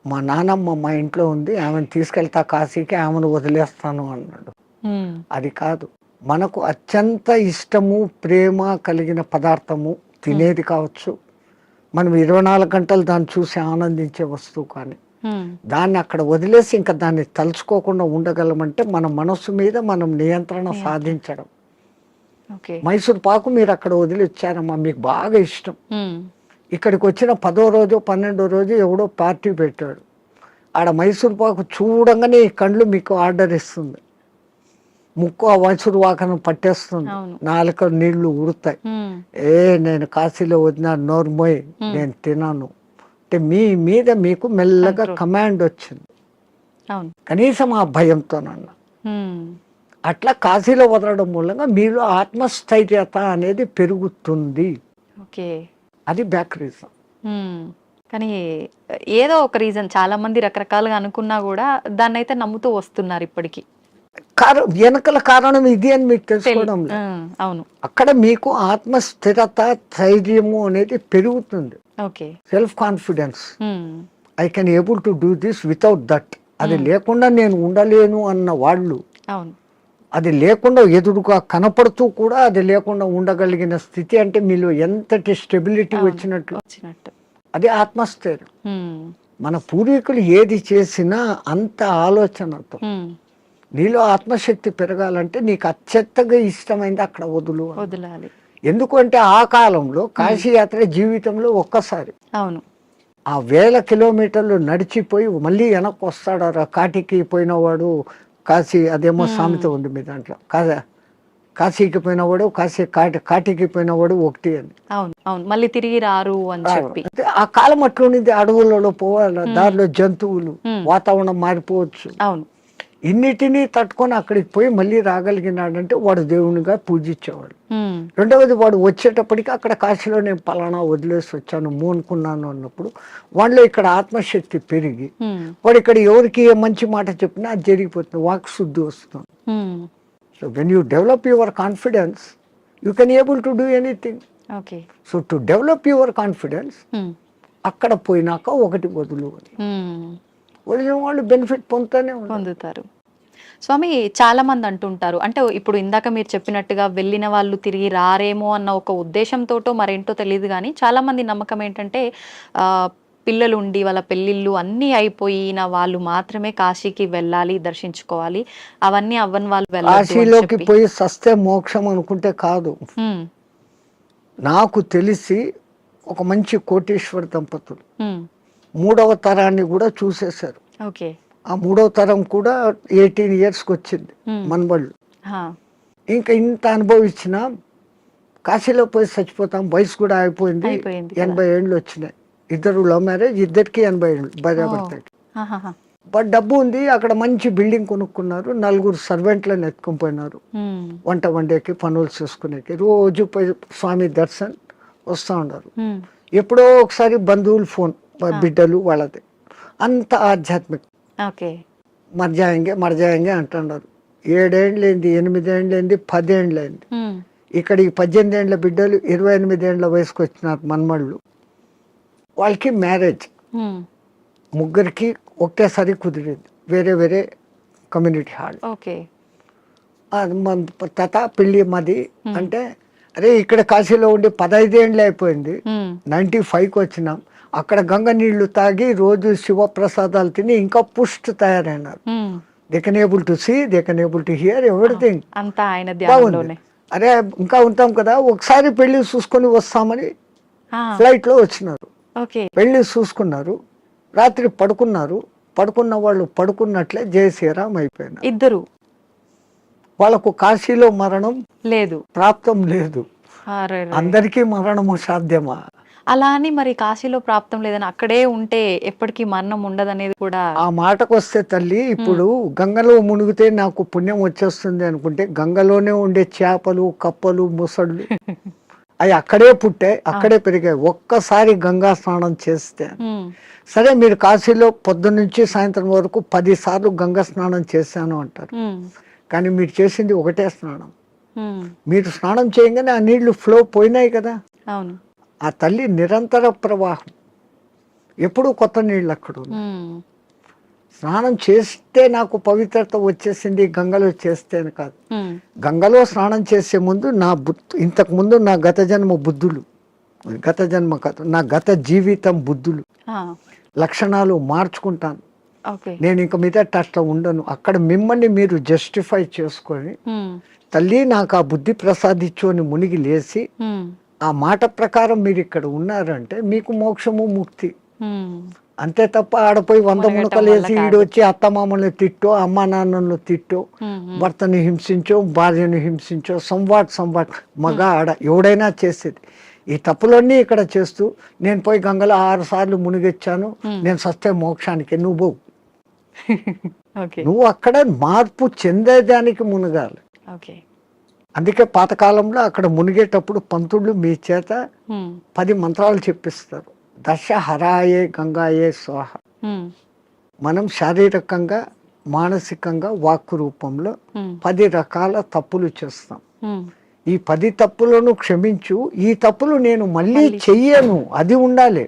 మా నానమ్మ మా ఇంట్లో ఉంది, ఆమెను తీసుకెళ్తా కాశీకి, ఆమెను వదిలేస్తాను అన్నాడు. హ్మ్. అది కాదు, మనకు అత్యంత ఇష్టము, ప్రేమ కలిగిన పదార్థము, తినేది కావచ్చు, మనం 24 గంటలు దాన్ని చూసి ఆనందించే వస్తువు, కానీ హ్మ్. దాన్ని అక్కడ వదిలేసి ఇంకా దాన్ని తలుచుకోకుండా ఉండగలమంటే మన మనస్సు మీద మనం నియంత్రణ సాధించడం. ఓకే. మైసూర్ పాకు మీరు అక్కడ వదిలి వచ్చారమ్మా, మీకు బాగా ఇష్టం. హ్మ్. ఇక్కడికి వచ్చిన 10వ రోజు 12వ రోజు ఎవడో పార్టీ పెట్టాడు, ఆడ మైసూర్ పాకు చూడంగానే ఈ కళ్ళు మీకు ఆర్డర్ ఇస్తుంది, ముక్కు ఆ మైసూర్ పాకను పట్టేస్తుంది, అవును. నాలుక నీళ్లు ఉరుతాయి. హ్మ్. నేను కాశీలో వదిన నోర్మోయ్, హ్మ్. నేను తినాను అంటే మీ మీద మీకు మెల్లగా Control. కమాండ్ వచ్చింది, అవును. కనీసం ఆ భయంతోనన్నా. హ్మ్. అట్లా కాశీలో వదలడం మూలంగా మీలో ఆత్మస్థైర్యత అనేది పెరుగుతుంది. ఓకే. అది బ్యాక్ రీజన్. హ్మ్. కానీ ఏదో ఒక రీజన్ చాలామంది రకరకాలుగా అనుకున్నా గూడా దాన్నైతే నమ్ముతూ వస్తున్నారు ఇప్పటికి. వెనకల కారణం ఇది అని మీకు తెలుసుకోవడం లేదు. అవును. అక్కడ మీకు ఆత్మస్థిరత, ధైర్యము అనేది పెరుగుతుంది, okay. Self confidence. Hmm. I can able to do this without that. అది లేకుండా నేను ఉండలేను అన్న వాళ్ళు, అవును. అది లేకుండా ఎదురుగా కనపడుతూ కూడా అది లేకుండా ఉండగలిగిన స్థితి అంటే మీలో ఎంతటి స్టెబిలిటీ వచ్చినట్లు. అది ఆత్మస్థైర్యం. హ్మ్. మన పూర్వీకులు ఏది చేసినా అంత ఆలోచనతో. హ్మ్. నీలో ఆత్మశక్తి పెరగాలంటే నీకు అత్యంతగా ఇష్టమైంది అక్కడ వదలాలి. ఎందుకంటే ఆ కాలంలో కాశీయాత్ర జీవితంలో ఒక్కసారి. అవును. ఆ 1000 కిలోమీటర్లు నడిచిపోయి మళ్ళీ వెనక్కి వస్తాడు. కాటికి పోయినవాడు కాశీ, అదేమో సామెత ఉంది మీ దాంట్లో, కాశీకి పోయినవాడు కాటికి పోయినవాడు ఒకటి అని. అవును. అవును. మళ్ళీ తిరిగి రారు అని చెప్పి. ఆ కాలం అట్లుండింది, అడవులలో పోవాలి, దారిలో జంతువులు, వాతావరణం మారిపోవచ్చు. అవును. ఇన్నిటినీ తట్టుకొని అక్కడికి పోయి మళ్ళీ రాగలిగినాడంటే వాడు దేవునిగా పూజించేవాడు. హ్మ్. రెండవది, వాడు వచ్చేటప్పటికి అక్కడ కాశీలో నేను పలానా వదిలేసి వచ్చాను మోనుకున్నాను అన్నప్పుడు వాళ్ళలో ఇక్కడ ఆత్మశక్తి పెరిగి వాడు ఇక్కడ ఎవరికి ఏ మంచి మాట చెప్పినా అది జరిగిపోతుంది, వాక్ శుద్ధి వస్తుంది. So when you develop your confidence you can able to do anything. Okay. So to develop your confidence అక్కడ పోయినాక ఒకటి వదిలిన వాళ్ళు బెనిఫిట్ పొందుతారు. స్వామి, చాలా మంది అంటుంటారు, అంటే ఇప్పుడు ఇందాక మీరు చెప్పినట్టుగా వెళ్ళిన వాళ్ళు తిరిగి రారేమో అన్న ఒక ఉద్దేశంతోటో మరేంటో తెలియదు, కానీ చాలా మంది నమ్మకం ఏంటంటే పిల్లలు ఉండి వాళ్ళ పెళ్ళిళ్ళు అన్నీ అయిపోయిన వాళ్ళు మాత్రమే కాశీకి వెళ్ళాలి, దర్శించుకోవాలి, అవన్నీ అవ్వని వాళ్ళు కాశీలోకి పోయి సస్తే మోక్షం అనుకుంటే కాదు. నాకు తెలిసి ఒక మంచి కోటీశ్వర దంపతులు 3వ తరాన్ని కూడా చూసేశారు. ఓకే. ఆ 3వ తరం కూడా 18 yearsకి వచ్చింది మనబళ్ళు. ఇంకా ఇంత అనుభవించిన కాశీలో పోయి చచ్చిపోతాం, వయసు కూడా అయిపోయింది, 80 ఏళ్ళు వచ్చినాయి. ఇద్దరు లవ్ మ్యారేజ్, ఇద్దరికి 80 ఏళ్ళు భార్యాభర్తకి. బట్ డబ్బు ఉంది, అక్కడ మంచి బిల్డింగ్ కొనుక్కున్నారు, 4 సర్వెంట్లను ఎత్తుకొని పోయినారు, వంట వండేకి, పనులు చూసుకునేకి. రోజు పోయి స్వామి దర్శన్ వస్తూ ఉన్నారు. ఎప్పుడో ఒకసారి బంధువులు ఫోన్, బిడ్డలు వాళ్ళది, అంత ఆధ్యాత్మిక. మర్జాయంగే అంటున్నారు. 7 ఏళ్ళైంది, 8 ఏళ్ళైంది, 10 ఏళ్ళైంది. ఇక్కడ ఈ 18 ఏళ్ళ బిడ్డలు 28 ఏళ్ళ వయసుకు వచ్చినారు మనమళ్ళు. వాళ్ళకి మ్యారేజ్ ముగ్గురికి ఒకేసారి కుదిరింది, వేరే వేరే కమ్యూనిటీ హాల్. తాత పెళ్ళి మాది అంటే, అరే ఇక్కడ కాశీలో ఉండి 15 ఏళ్ళు అయిపోయింది, 95కి వచ్చినాం, అక్కడ గంగ నీళ్లు తాగి రోజు శివప్రసాదాలు తిని ఇంకా పుష్టి తయారైనారు. They can able to see, they can able to hear everything. బాగుంది. అరే ఇంకా ఉంటాం కదా, ఒకసారి పెళ్లి చూసుకొని వస్తామని ఫ్లైట్లో వచ్చినారు, ఓకే. వెళ్ళి చూసుకున్నారు, రాత్రి పడుకున్నారు, పడుకున్న వాళ్ళు పడుకున్నట్లే జై శ్రీరామ్ అయిపోయినారు. ఇద్దరు వాళ్ళకు కాశీలో మరణం లేదు. ప్రాప్తం లేదు. అరెరే. అందరికీ మరణము సాధ్యమా? అలా అని మరి కాశీలో ప్రాప్తం లేదని అక్కడే ఉంటే ఎప్పటికీ మరణం ఉండదనేది కూడా. ఆ మాటకు వస్తే తల్లి, ఇప్పుడు గంగలో మునిగితే నాకు పుణ్యం వచ్చేస్తుంది అనుకుంటే, గంగలోనే ఉండే చేపలు, కప్పలు, ముసళ్ళు అవి అక్కడే పుట్టాయి, అక్కడే పెరిగాయి. ఒక్కసారి గంగా స్నానం చేస్తే, సరే మీరు కాశీలో పొద్దున్న నుంచి సాయంత్రం వరకు 10 సార్లు గంగా స్నానం చేశాను అంటారు, కానీ మీరు చేసింది ఒకటే స్నానం. మీరు స్నానం చేయగానే ఆ నీళ్లు ఫ్లో పోయినాయి కదా. అవును. ఆ తల్లి నిరంతర ప్రవాహం, ఎప్పుడూ కొత్త నీళ్ళు అక్కడ ఉంది. స్నానం చేస్తే నాకు పవిత్రత వచ్చేసింది గంగలో చేస్తేనే కాదు. గంగలో స్నానం చేసే ముందు నా ఇంతకు ముందు నా గత జన్మ బుద్ధులు, గత జన్మ కాదు, నా గత జీవితం బుద్ధులు, లక్షణాలు మార్చుకుంటాను. నేను ఇంక మీద అట్లా ఉండను. అక్కడ మిమ్మల్ని మీరు జస్టిఫై చేసుకొని, తల్లి నాకు ఆ బుద్ధి ప్రసాదించు అని మునిగి లేచి, ఆ మాట ప్రకారం మీరు ఇక్కడ ఉన్నారంటే మీకు మోక్షము ముక్తి. అంతే తప్ప ఆడపోయి 100 మునకలు వేసి ఈడొచ్చి అత్తమామల్ని తిట్టో, అమ్మా నాన్నలను తిట్టో, భర్తని హింసించో, భార్యను హింసించో, సంవాట్ మగ ఆడ ఎవడైనా చేసేది. ఈ తప్పులన్నీ ఇక్కడ చేస్తూ, నేను పోయి గంగలో 6 సార్లు మునిగొచ్చాను, నేను సస్తే మోక్షానికి, నువ్వు నువ్వు అక్కడ మార్పు చెందేదానికి మునగాలి. అందుకే పాతకాలంలో అక్కడ మునిగేటప్పుడు పంతుళ్ళు మీ చేత 10 మంత్రాలు చెప్పిస్తారు. దశ హరాయే గంగాయే స్వాహ. మనం శారీరకంగా, మానసికంగా, వాక్కు రూపంలో 10 రకాల తప్పులు చేస్తాం. ఈ 10 తప్పులను క్షమించు, ఈ తప్పులు నేను మళ్ళీ చెయ్యను, అది ఉండాలి.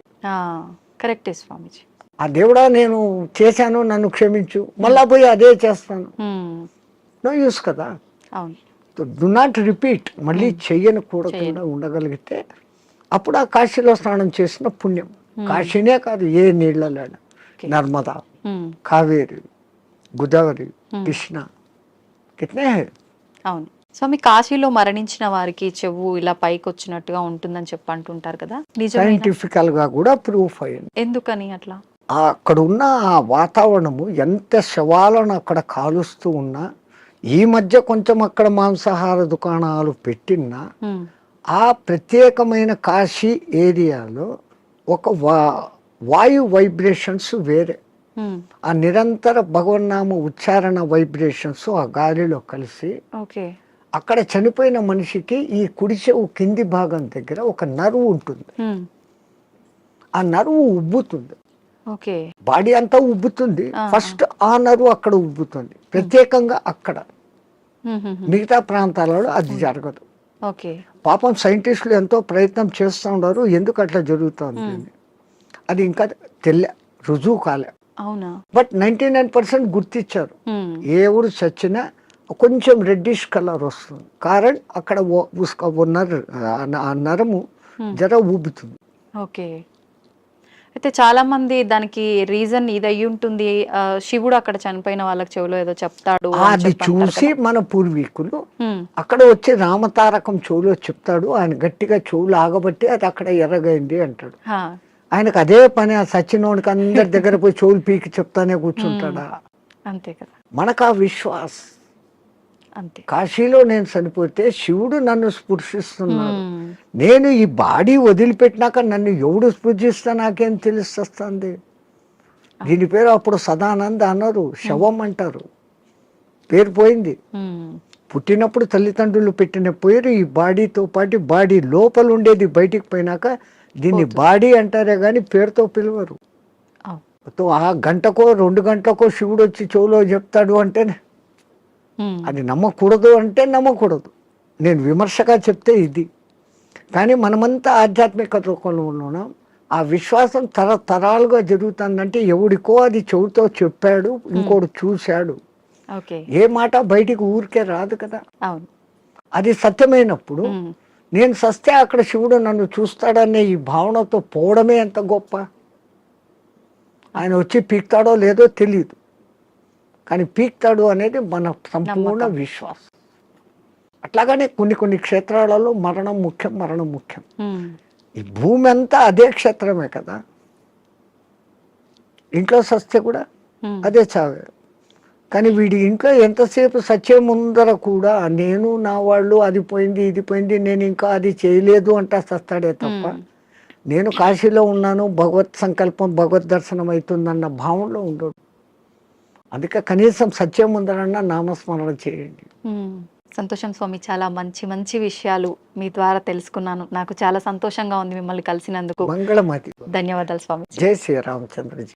కరెక్టే స్వామిజీ. ఆ దేవుడా నేను చేశాను, నన్ను క్షమించు, మళ్ళా పోయి అదే చేస్తాను, నో యూస్ కదా. Do not repeat. మళ్ళీ చెయ్యను కూడా ఉండగలిగితే అప్పుడు ఆ కాశీలో స్నానం చేసిన పుణ్యం. కాశీనే కాదు, ఏ నీళ్ళలో, నర్మదా, కావేరి, గోదావరి, కృష్ణ, కిట్నే. అవును స్వామి, కాశీలో మరణించిన వారికి చెవు ఇలా పైకి వచ్చినట్టుగా ఉంటుందని అంటుంటారు కదా, సైంటిఫికల్ గా కూడా ప్రూఫ్ అయ్యింది. ఎందుకని అట్లా? అక్కడ ఉన్న ఆ వాతావరణము, ఎంత శవాలను అక్కడ కాలుస్తూ ఉన్నా, ఈ మధ్య కొంచెం అక్కడ మాంసాహార దుకాణాలు పెట్టినా, ఆ ప్రత్యేకమైన కాశీ ఏరియాలో ఒక వాయు వైబ్రేషన్స్ వేరే, ఆ నిరంతర భగవన్నామ ఉచ్చారణ వైబ్రేషన్స్ ఆ గాలిలో కలిసి, అక్కడ చనిపోయిన మనిషికి ఈ కుడి చెవు కింది భాగం దగ్గర ఒక నరువు ఉంటుంది. ఆ నరువు ఉబ్బుతుంది, బాడీ అంతా ఉబ్బుతుంది. ఫస్ట్ ఆ నరువు అక్కడ ఉబ్బుతుంది, ప్రత్యేకంగా అక్కడ. మిగతా ప్రాంతాలలో అది జరగదు. పాపం సైంటిస్టులు ఎంతో ప్రయత్నం చేస్తూ ఉన్నారు, ఎందుకు అట్లా జరుగుతుంది అది ఇంకా రుజువు కాలే. బట్ 99% గుర్తించారు. ఏ ఊరు చచ్చినా కొంచెం రెడ్డిష్ కలర్ వస్తుంది, కారణం అక్కడ నరము జర ఊబుతుంది. అయితే చాలా మంది దానికి రీజన్ ఇది అయ్యి ఉంటుంది, శివుడు అక్కడ చనిపోయిన వాళ్ళకి చెవులో ఏదో చెప్తాడు అది చూసి మన పూర్వీకులు అక్కడ వచ్చి రామతారకం చెవులో చెప్తాడు, ఆయన గట్టిగా చెవులు ఆగబట్టి అది అక్కడ ఎర్రగైంది అంటాడు. ఆయనకు అదే పని, ఆ సచ్చినోడికి అందరి దగ్గర పోయి చెవులు పీకి చెప్తానే కూర్చుంటాడా? అంతే కదా, మనకు ఆ విశ్వాస్. అంతే. కాశీలో నేను చనిపోతే శివుడు నన్ను స్పృశిస్తున్నాడు, నేను ఈ బాడీ వదిలిపెట్టినాక నన్ను ఎవడు స్పృశిస్తా నాకేం తెలుస్తుంది. దీని పేరు అప్పుడు సదానంద అన్నారు, శవం అంటారు, పేరు పోయింది. పుట్టినప్పుడు తల్లిదండ్రులు పెట్టిన పేరు ఈ బాడీతో పాటు బాడీ లోపల ఉండేది బయటికి పోయినాక దీన్ని బాడీ అంటారే గాని పేరుతో పిలవరు. ఆ గంటకో 2 గంటలకో శివుడు వచ్చి చెవులో చెప్తాడు అంటే అది నమ్మకూడదు అంటే నమ్మకూడదు. నేను విమర్శగా చెప్తే ఇది. కానీ మనమంతా ఆధ్యాత్మికతలో ఉన్నాం, ఆ విశ్వాసం తరతరాలుగా జరుగుతుందంటే ఎవడికో అది చెవుతో చెప్పాడు, ఇంకోటి చూశాడు. ఏ మాట బయటికి ఊరికే రాదు కదా. అది సత్యమైనప్పుడు నేను సస్తే అక్కడ శివుడు నన్ను చూస్తాడనే ఈ భావనతో పోవడమే ఎంత గొప్ప. ఆయన వచ్చి పీక్తాడో లేదో తెలియదు, కానీ పీక్తాడు అనేది మన సంపూర్ణ విశ్వాసం. అట్లాగనే కొన్ని క్షేత్రాలలో మరణం ముఖ్యం. ఈ భూమి అంతా అదే క్షేత్రమే కదా, ఇంట్లో సస్తే కూడా ఉమ్, అదే చావే. కానీ వీడి ఇంట్లో ఎంతసేపు సచ్చే ముందర కూడా నేను నా వాళ్ళు అది పోయింది ఇది పోయింది నేను ఇంకా అది చేయలేదు అంటా సస్తాడే తప్ప ఉమ్, నేను కాశీలో ఉన్నాను భగవత్ సంకల్పం భగవద్ దర్శనం అవుతుందన్న భావంలో ఉండడు. అందుకే కనీసం సత్యం ముందరన్నా నామస్మరణ చేయండి. ఉమ్. సంతోషం స్వామి, చాలా మంచి మంచి విషయాలు మీ ద్వారా తెలుసుకున్నాను. నాకు చాలా సంతోషంగా ఉంది మిమ్మల్ని కలిసినందుకు. మంగళమతి. ధన్యవాదాలు స్వామి. జై శ్రీరామచంద్రజీ.